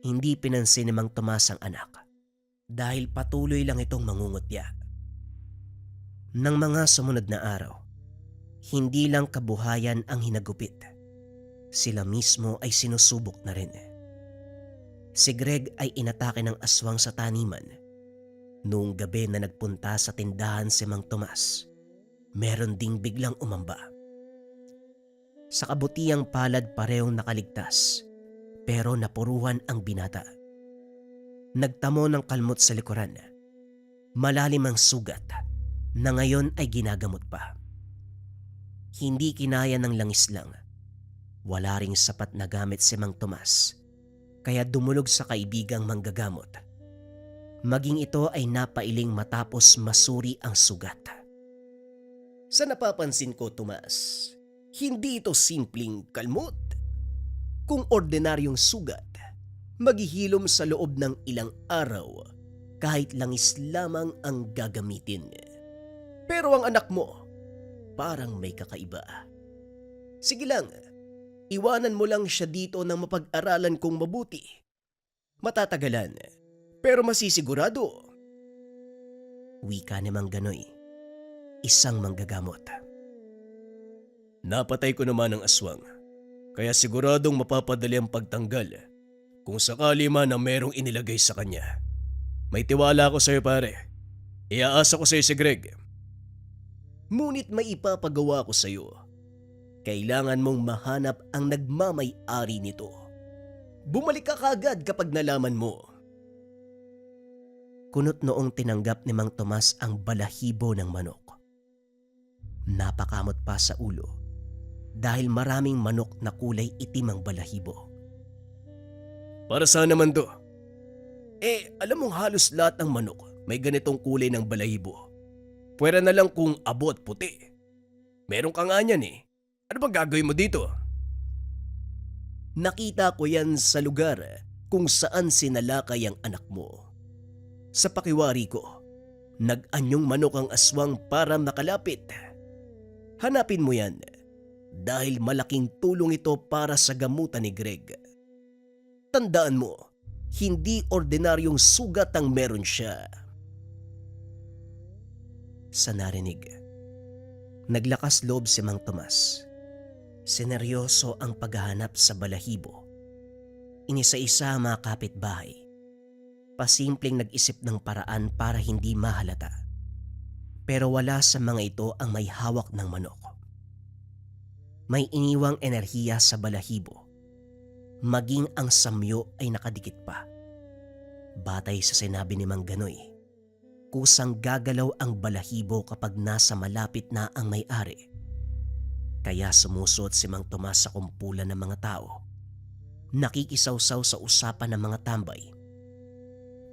Hindi pinansin ni Mang Tomas ang anak dahil patuloy lang itong mangungutya. Nang mga sumunod na araw, hindi lang kabuhayan ang hinagupit. Sila mismo ay sinusubok na rin. Si Greg ay inatake ng aswang sa taniman. Noong gabi na nagpunta sa tindahan si Mang Tomas, meron ding biglang umamba. Sa kabutiang palad parehong nakaligtas, pero napuruhan ang binata. Nagtamo ng kalmot sa likuran. Malalim ang sugat na ngayon ay ginagamot pa. Hindi kinaya ng langis lang. Wala ring sapat na gamit si Mang Tomas, kaya dumulog sa kaibigang manggagamot. Maging ito ay napailing matapos masuri ang sugat. Sa napapansin ko, Tomas, hindi ito simpleng kalmot. Kung ordinaryong sugat, maghihilom sa loob ng ilang araw kahit langis lamang ang gagamitin. Pero ang anak mo, parang may kakaiba. Sige lang, iwanan mo lang siya dito nang mapag-aralan kong mabuti. Matatagalan, pero masisigurado. Wika ni Mang Ganoy, isang manggagamot. Napatay ko naman ang aswang, kaya siguradong mapapadali ang pagtanggal kung sakali man na merong inilagay sa kanya. May tiwala ako sa'yo, pare. Iaasa ko sa'yo si Greg. Ngunit may ipapagawa ko sa'yo. Kailangan mong mahanap ang nagmamay-ari nito. Bumalik ka kagad kapag nalaman mo. Kunot noong tinanggap ni Mang Tomas ang balahibo ng manok. Napakamot pa sa ulo dahil maraming manok na kulay itim ang balahibo. Para saan naman to? Alam mong halos lahat ng manok may ganitong kulay ng balahibo. Pwera na lang kung abot puti. Meron ka nga niyan eh. Ano bang gagawin mo dito? Nakita ko yan sa lugar kung saan sinalakay ang anak mo. Sa pakiwari ko, nag-anyong manok ang aswang para makalapit. Hanapin mo yan dahil malaking tulong ito para sa gamutan ni Greg. Tandaan mo, hindi ordinaryong sugat ang meron siya. Sa narinig, naglakas loob si Mang Tomas. Seneryoso ang paghahanap sa balahibo. Inisa-isa ang mga kapitbahay. Pasimpleng nag-isip ng paraan para hindi mahalata. Pero wala sa mga ito ang may hawak ng manok. May iniwang enerhiya sa balahibo. Maging ang samyo ay nakadikit pa. Batay sa sinabi ni Mang Ganoy, kusang gagalaw ang balahibo kapag nasa malapit na ang may-ari. Kaya sumusuot si Mang Tomas sa kumpulan ng mga tao. Nakikisawsaw sa usapan ng mga tambay.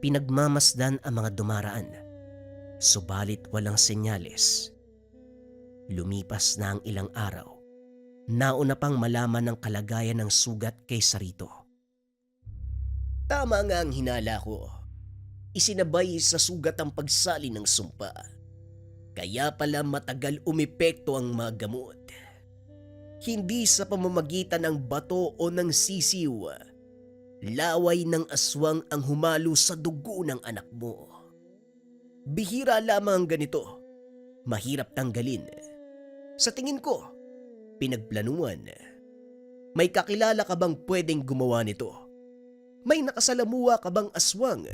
Pinagmamasdan ang mga dumaraan. Subalit walang senyales. Lumipas na ang ilang araw. Nauna pang malaman ng kalagayan ng sugat kaysa rito. Tama nga ang hinala ko. Isinabay sa sugat ang pagsali ng sumpa. Kaya pala matagal umepekto ang mga gamot. Hindi sa pamamagitan ng bato o ng sisiw. Laway ng aswang ang humalo sa dugo ng anak mo. Bihira lamang ang ganito. Mahirap tanggalin. Sa tingin ko, pinagplanuhan. May kakilala ka bang pwedeng gumawa nito? May nakasalamuha ka bang aswang?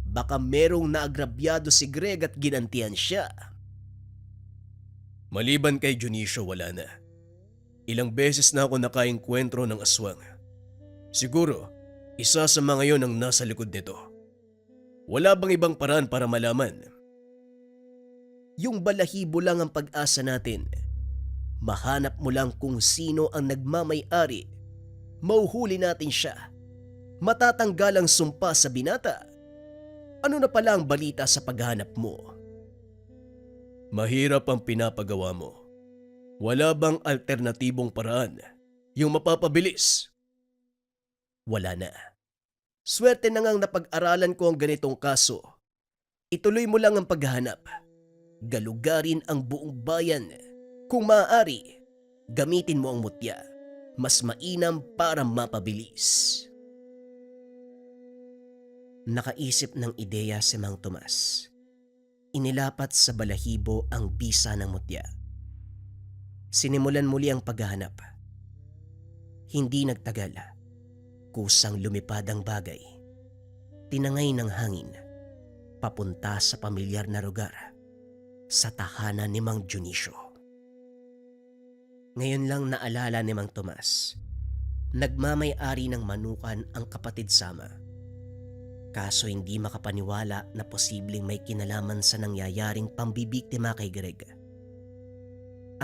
Baka merong naagrabyado si Greg at ginantihan siya. Maliban kay Dionisio, wala na. Ilang beses na ako nakaengkwentro ng aswang. Siguro, isa sa mga yon ang nasa likod nito. Wala bang ibang paraan para malaman? Yung balahibo lang ang pag-asa natin. Mahanap mo lang kung sino ang nagmamay-ari. Mauhuli natin siya. Matatanggal ang sumpa sa binata. Ano na pala ang balita sa paghanap mo? Mahirap ang pinapagawa mo. Wala bang alternatibong paraan? Yung mapapabilis? Wala na. Swerte na ngang napag-aralan ko ang ganitong kaso. Ituloy mo lang ang paghahanap. Galugarin ang buong bayan. Kung maaari, gamitin mo ang mutya. Mas mainam para mapabilis. Nakaisip ng ideya si Mang Tomas. Inilapat sa balahibo ang bisa ng mutya. Sinimulan muli ang paghahanap. Hindi nagtagal. Kusang lumipad ang bagay. Tinangay ng hangin. Papunta sa pamilyar na lugar. Sa tahanan ni Mang Dionisio. Ngayon lang naalala ni Mang Tomas. Nagmamay-ari ng manukan ang kapatid Sama. Kaso hindi makapaniwala na posibleng may kinalaman sa nangyayaring pambibiktima kay Greg.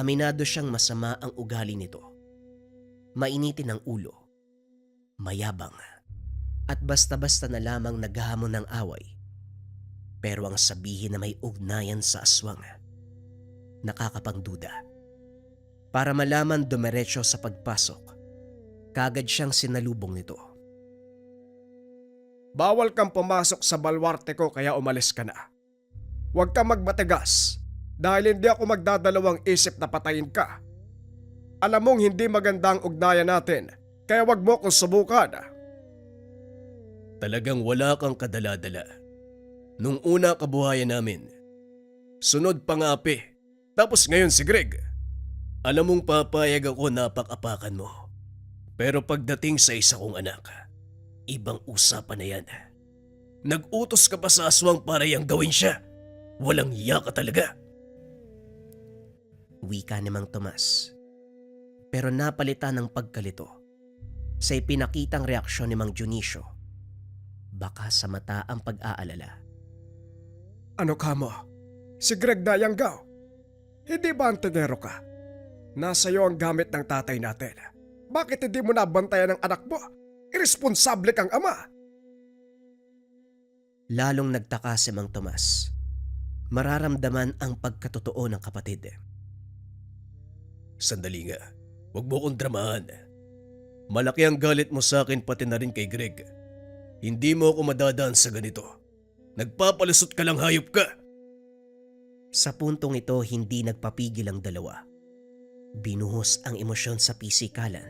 Aminado siyang masama ang ugali nito. Mainitin ang ulo. Mayabang. At basta-basta na lamang naghahamon ng away Pero ang sabihin na may ugnayan sa aswang, nakakapangduda. Para malaman dumiretso sa pagpasok, kagad siyang sinalubong nito. Bawal kang pumasok sa balwarte ko kaya umalis ka na. Huwag kang magmatigas dahil hindi ako magdadalawang isip na patayin ka. Alam mong hindi maganda ang ugnayan natin kaya wag mo kong subukan. Talagang wala kang kadala-dala. Nung una kabuhayan namin, sunod pangapi, tapos ngayon si Greg. Alam mong papayag ako na pakapakan mo. Pero pagdating sa isa kong anak, ibang usapan na yan. Nag-utos ka pa sa aswang para yang gawin siya. Walang iya ka talaga. Wika ni Mang Tomas. Pero napalitan ng pagkalito sa ipinakitang reaksyon ni Mang Dionisio. Baka sa mata ang pag-aalala. Ano ka mo? Si Greg Dayanggaw. Hindi ba antinero ka? Nasa iyo ang gamit ng tatay natin. Bakit hindi mo nabantayan ang anak mo? Irresponsable kang ama. Lalong nagtaka si Mang Tomas. Mararamdaman ang pagkatotoo ng kapatid. Sandali nga, huwag mo kong dramahan. Malaki ang galit mo sa akin pati na rin kay Greg. Hindi mo ako madadaan sa ganito. Nagpapalusot ka lang, hayop ka! Sa puntong ito, hindi nagpapigil ang dalawa. Binuhos ang emosyon sa pisikalan.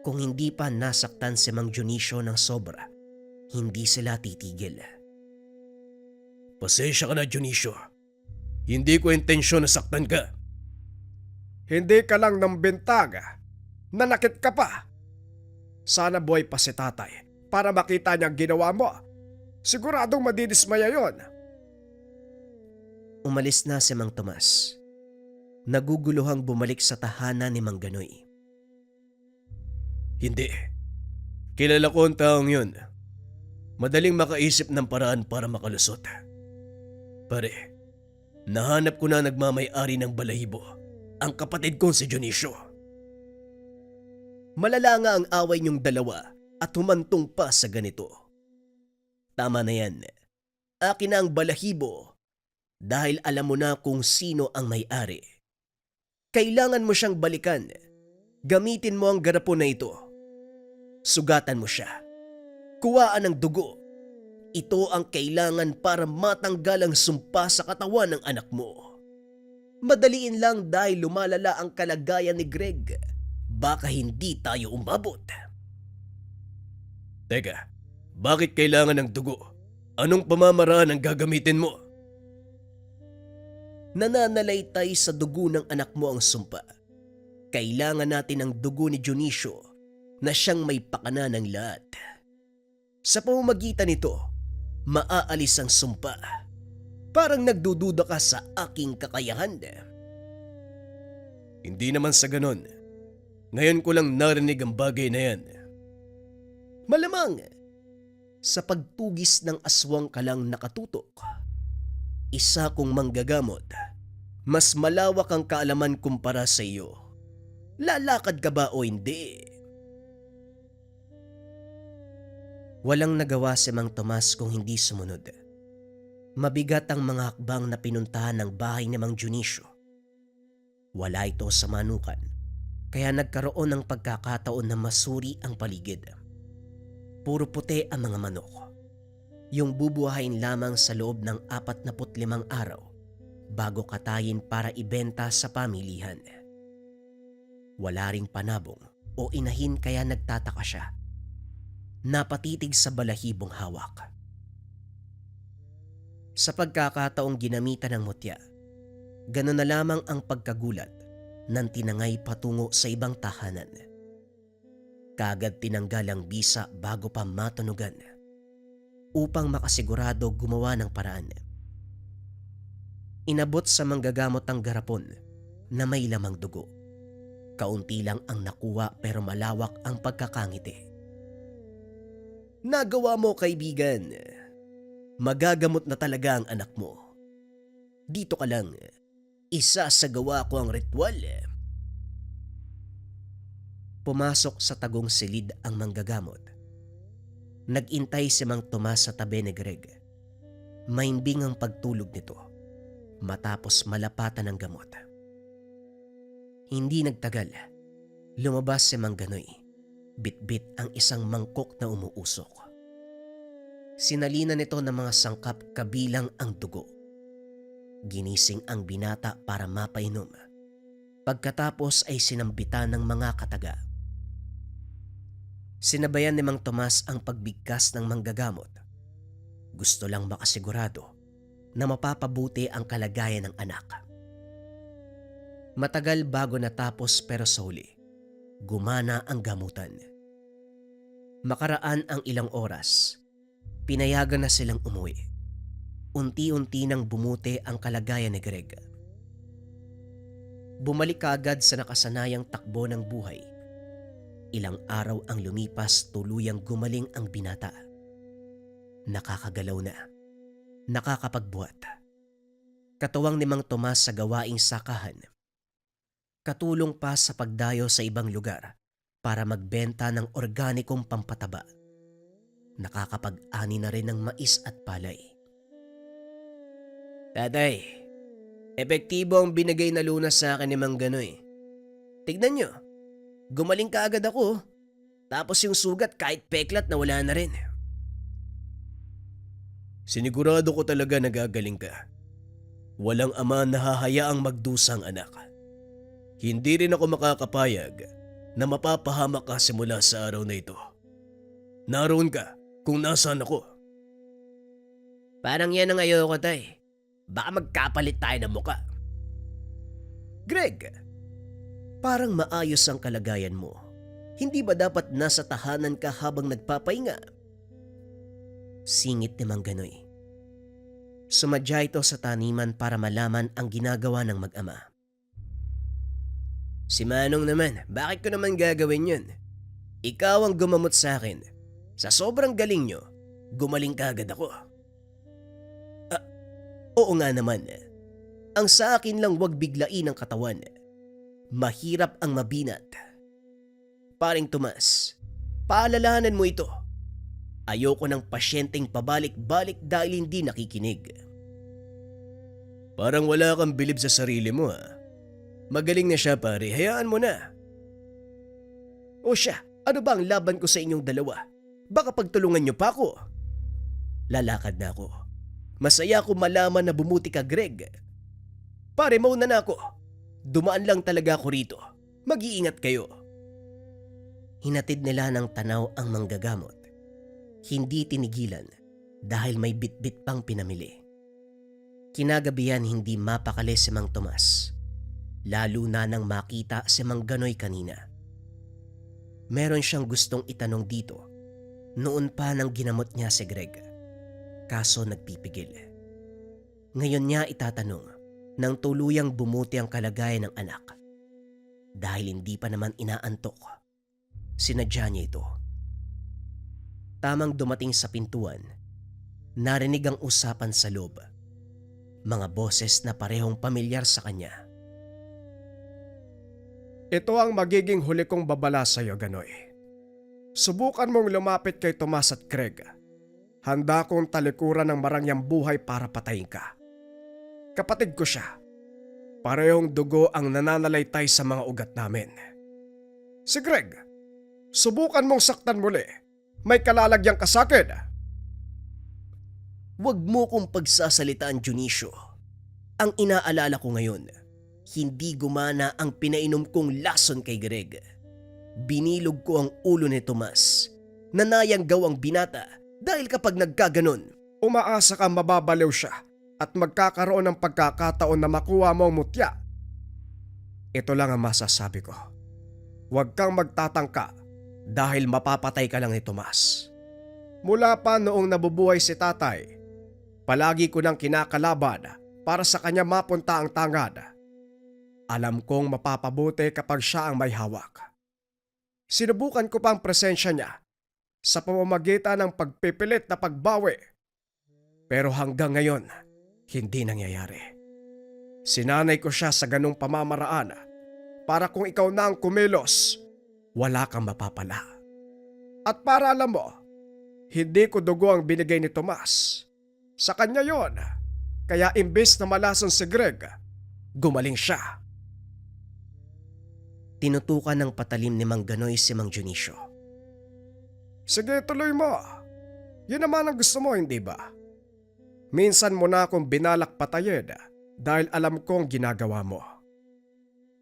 Kung hindi pa nasaktan si Mang Dionisio ng sobra, hindi sila titigil. Pasensya ka na, Dionisio. Hindi ko intensyon na saktan ka. Hindi ka lang ng bintanga. Nanakit ka pa. Sana buhay pa si tatay para makita niya ang ginawa mo. Siguradong madidismaya yon. Umalis na si Mang Tomas. Naguguluhang bumalik sa tahanan ni Mang Ganoy. Hindi. Kilala ko ang taong yun. Madaling makaisip ng paraan para makalusot. Pare, nahanap ko na nagmamay-ari ng balahibo. Ang kapatid kong si Dionisio. Malala nga ang away niyong dalawa at humantong pa sa ganito. Tama na yan. Akin na ang balahibo dahil alam mo na kung sino ang may-ari. Kailangan mo siyang balikan. Gamitin mo ang garapon na ito. Sugatan mo siya. Kuhaan ng dugo. Ito ang kailangan para matanggal ang sumpa sa katawan ng anak mo. Madaliin lang dahil lumalala ang kalagayan ni Greg. Baka hindi tayo umabot. Teka. Bakit kailangan ng dugo? Anong pamamaraan ang gagamitin mo? Nananalaytay sa dugo ng anak mo ang sumpa. Kailangan natin ang dugo ni Dionisio na siyang may pakana ng lahat. Sa pamamagitan nito, maaalis ang sumpa. Parang nagdududa ka sa aking kakayahan. Hindi naman sa ganon. Ngayon ko lang narinig ang bagay na yan. Malamang, sa pagtugis ng aswang ka lang nakatutok. Isa kong manggagamot. Mas malawak ang kaalaman kumpara sa iyo. Lalakad ka ba o hindi? Walang nagawa si Mang Tomas kung hindi sumunod. Mabigat ang mga hakbang na pinuntahan ng bahay ni Mang Dionisio. Wala ito sa manukan, kaya nagkaroon ng pagkakataon na masuri ang paligid. Puro puti ang mga manok. Yung bubuhayin lamang sa loob ng 45 araw bago katayin para ibenta sa pamilihan. Wala ring panabong o inahin kaya nagtataka siya. Napatitig sa balahibong hawak. Sa pagkakataong ginamitan ng mutya, gano'n na lamang ang pagkagulat nang tinangay patungo sa ibang tahanan. Kagad tinanggal ang bisa bago pa matunugan upang makasigurado gumawa ng paraan. Inabot sa manggagamot ang garapon na may lamang dugo. Kaunti lang ang nakuha pero malawak ang pagkakangiti. Nagawa mo, kaibigan. Magagamot na talaga ang anak mo. Dito ka lang. Isasagawa ko ang ritual. Pumasok sa tagong silid ang manggagamot. Nagintay si Mang Tomas sa tabi ni Greg. Mahimbing ang pagtulog nito matapos malapatan ng gamot. Hindi nagtagal, lumabas si Mang Ganoy. Bitbit ang isang mangkok na umuusok. Sinalina nito ng mga sangkap kabilang ang dugo. Ginising ang binata para mapainom. Pagkatapos ay sinambitan ng mga kataga. Sinabayan ni Mang Tomas ang pagbigkas ng manggagamot. Gusto lang makasigurado na mapapabuti ang kalagayan ng anak. Matagal bago natapos pero sa huli, gumana ang gamutan. Makaraan ang ilang oras, pinayagan na silang umuwi. Unti-unti nang bumuti ang kalagayan ni Greg. Bumalik kaagad sa nakasanayang takbo ng buhay. Ilang araw ang lumipas, tuluyang gumaling ang binata. Nakakagalaw na, nakakapagbuhat. Katuwang ni Mang Tomas sa gawaing sakahan. Katulong pa sa pagdayo sa ibang lugar para magbenta ng organikong pampataba. Nakakapag-ani na rin ng mais at palay. Tatay, epektibo ang binigay na lunas sa akin ni Mang Ganoy. Tignan nyo, gumaling ka agad ako. Tapos yung sugat kahit peklat na wala na rin. Sinigurado ko talaga nagagaling ka. Walang ama na hahayaang magdusang anak. Hindi rin ako makakapayag na mapapahamak ka simula sa araw na ito. Naroon ka kung nasaan ako. Parang yan ang ayoko, tay. Baka magkapalit tayo ng muka. Greg, parang maayos ang kalagayan mo. Hindi ba dapat nasa tahanan ka habang nagpapahinga? Singit ni Mang Ganoy. Sumadya ito sa taniman para malaman ang ginagawa ng mag-ama. Si Manong naman, bakit ko naman gagawin yun? Ikaw ang gumamot sa akin. Sa sobrang galing nyo, gumaling ka agad ako. Oo nga naman. Ang sa akin lang wag biglain ang katawan. Mahirap ang mabinat. Paring Tomas, paalalahanan mo ito. Ayoko ng pasyenteng pabalik-balik dahil hindi nakikinig. Parang wala kang bilib sa sarili mo ha. Magaling na siya pare, hayaan mo na. O siya, ano ba ang laban ko sa inyong dalawa? Baka pagtulungan niyo pa ako. Lalakad na ako. Masaya ko malaman na bumuti ka, Greg. Pare, mauna na ako. Dumaan lang talaga ako rito. Mag-iingat kayo. Hinatid nila ng tanaw ang manggagamot. Hindi tinigilan dahil may bitbit pang pinamili. Kinagabihan hindi mapakali si Mang Tomas. Lalo na nang makita si Mang Ganoy kanina. Meron siyang gustong itanong dito noon pa nang ginamot niya si Greg. Kaso nagpipigil. Ngayon niya itatanong nang tuluyang bumuti ang kalagayan ng anak. Dahil hindi pa naman inaantok, sinadya niya ito. Tamang dumating sa pintuan, narinig ang usapan sa loob. Mga boses na parehong pamilyar sa kanya. Ito ang magiging huli kong babala sa iyo, Ganoy. Subukan mong lumapit kay Tomas at Greg. Handa kong talikuran ng marangyang buhay para patayin ka. Kapatid ko siya. Parehong dugo ang nananalaytay sa mga ugat namin. Si Greg, subukan mong saktan muli. May kalalagyang ka sa akin. Huwag mo kong pagsasalitaan, Dionisio. Ang inaalala ko ngayon, hindi gumana ang pinainom kong lason kay Greg. Binilog ko ang ulo ni Tomas. Nanayang gawang binata dahil kapag nagkaganon, Umaasa ka mababaliw siya at magkakaroon ng pagkakataon na makuha mo ang mutya. Ito lang ang masasabi ko. Huwag kang magtatangka dahil mapapatay ka lang ni Tomas. Mula pa noong nabubuhay si tatay, palagi ko nang kinakalaban para sa kanya mapunta ang tangad. Alam kong mapapabuti kapag siya ang may hawak. Sinubukan ko pa ang presensya niya sa pamamagitan ng pagpipilit na pagbawi. Pero hanggang ngayon, hindi nangyayari. Sinanay ko siya sa ganung pamamaraan para kung ikaw na ang kumilos, wala kang mapapala. At para alam mo, hindi ko dugo ang binigay ni Tomas. Sa kanya yon. Kaya imbes na malason si Greg, gumaling siya. Tinutukan ng patalim ni Mang Ganoy si Mang Dionisio. Sige, tuloy mo. Yun naman ang gusto mo, hindi ba? Minsan mo na akong binalak patayin dahil alam kong ginagawa mo.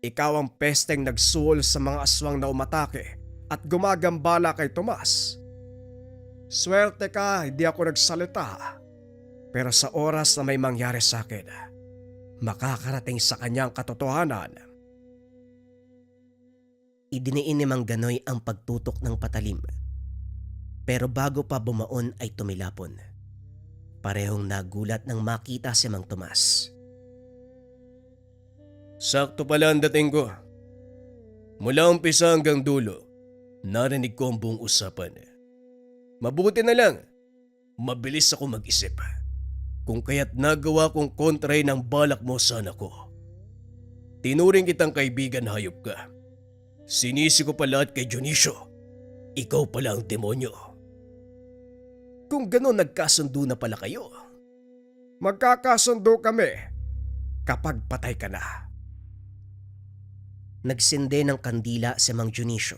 Ikaw ang pesteng nagsuol sa mga aswang na umatake at gumagambala kay Tomas. Swerte ka, hindi ako nagsalita. Pero sa oras na may mangyari sa akin, makakarating sa kanyang katotohanan. Idiniin ni Mang Ganoy ang pagtutok ng patalim. Pero bago pa bumaon ay tumilapon. Parehong nagulat nang makita si Mang Tomas. Sakto pala ang dating ko. Mula umpisa hanggang dulo, narinig ko ang buong usapan. Mabuti na lang, mabilis ako mag-isip. Kung kaya't nagawa kong kontray ng balak mo sa anak ko. Tinuring kitang kaibigan, hayop ka. Sinisi ko pa lahat kay Dionisio. Ikaw pala ang demonyo. Kung gano'n nagkasundo na pala kayo. Magkakasundo kami kapag patay ka na. Nagsinde ng kandila si Mang Dionisio.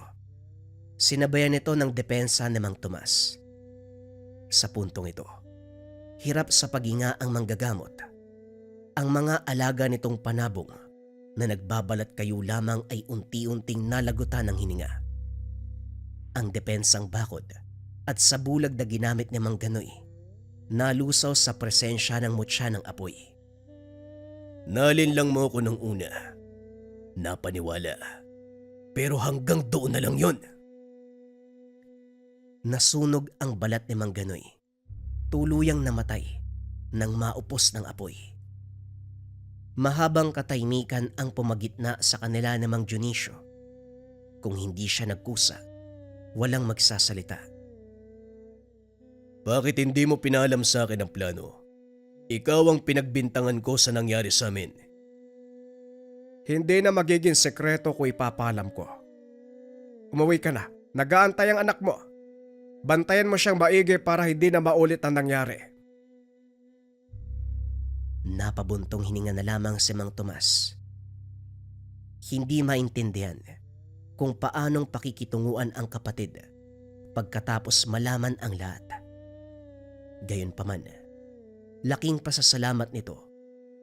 Sinabayan ito ng depensa ni Mang Tomas. Sa puntong ito, hirap sa paghinga ang manggagamot. Ang mga alaga nitong panabong na nagbabalat kayo lamang ay unti-unting nalagutan ng hininga. Ang depensang bakod at sa bulag na ginamit ni Mang Ganoy nalusaw sa presensya ng mutya ng apoy. Nalin lang mo ko nung una. Napaniwala. Pero hanggang doon na lang yon. Nasunog ang balat ni Mang Ganoy. Tuluyang namatay nang maupos ng apoy. Mahabang katahimikan ang pumagitna sa kanila ni Mang Dionisio. Kung hindi siya nagkusa, walang magsasalita. Bakit hindi mo pinalam sa akin ang plano? Ikaw ang pinagbintangan ko sa nangyari sa amin. Hindi na magiging sekreto kung ipapalam ko. Umuwi ka na. Nag-aantay ang anak mo. Bantayan mo siyang maigi para hindi na maulit ang nangyari. Napabuntong hininga na lamang si Mang Tomas. Hindi maintindihan kung paanong pakikitunguan ang kapatid pagkatapos malaman ang lahat. Gayunpaman, laking pasasalamat nito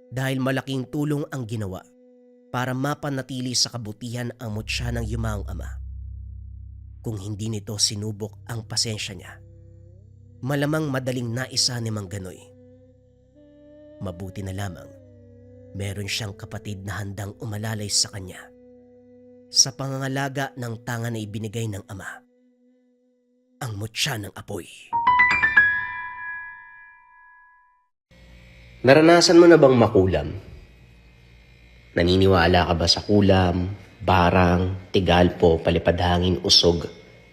dahil malaking tulong ang ginawa para mapanatili sa kabutihan ang mutya ng yumaong ama. Kung hindi nito sinubok ang pasensya niya, malamang madaling naisa ni Mang Ganoy. Mabuti na lamang, meron siyang kapatid na handang umalalay sa kanya sa pangangalaga ng tanga na ibinigay ng ama, ang mutya ng apoy. Naranasan mo na bang makulam? Naniniwala ka ba sa kulam, barang, tigalpo, palipadhangin, usog,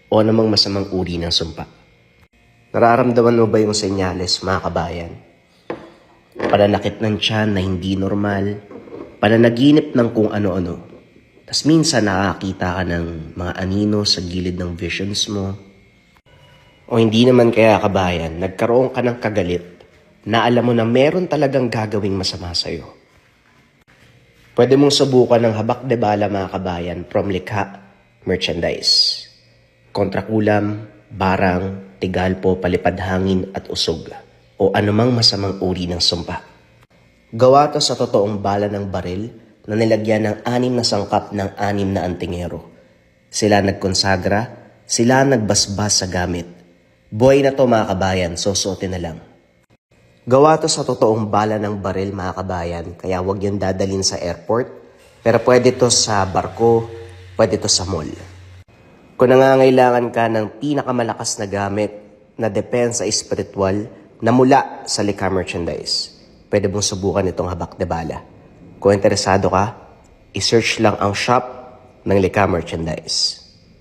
o namang masamang uri ng sumpa? Nararamdaman mo ba yung senyales, mga kabayan? Pananakit ng tiyan na hindi normal, pananaginip ng kung ano-ano. Tas minsan nakakita ka ng mga anino sa gilid ng visions mo. O hindi naman kaya, kabayan, nagkaroon ka ng kagalit na alam mo na meron talagang gagawing masama sa'yo. Pwede mong subukan ng habak de bala, mga kabayan, from Likha Merchandise. Kontrakulam, barang, tigalpo, palipadhangin at usog o anumang masamang uri ng sumpa. Gawa to sa totoong bala ng baril na nilagyan ng 6 na sangkap ng 6 na antingero. Sila nagkonsagra, sila nagbasbas sa gamit. Buhay na to, mga kabayan, susuotin na lang. Gawa to sa totoong bala ng baril, mga kabayan, kaya huwag yung dadalhin sa airport. Pero pwede to sa barko, pwede to sa mall. Kung nangangailangan ka ng pinakamalakas na gamit na depensa espiritual na mula sa Likha Merchandise, pwede mong subukan itong habak de bala. Kung interesado ka, i-search lang ang shop ng Likha Merchandise.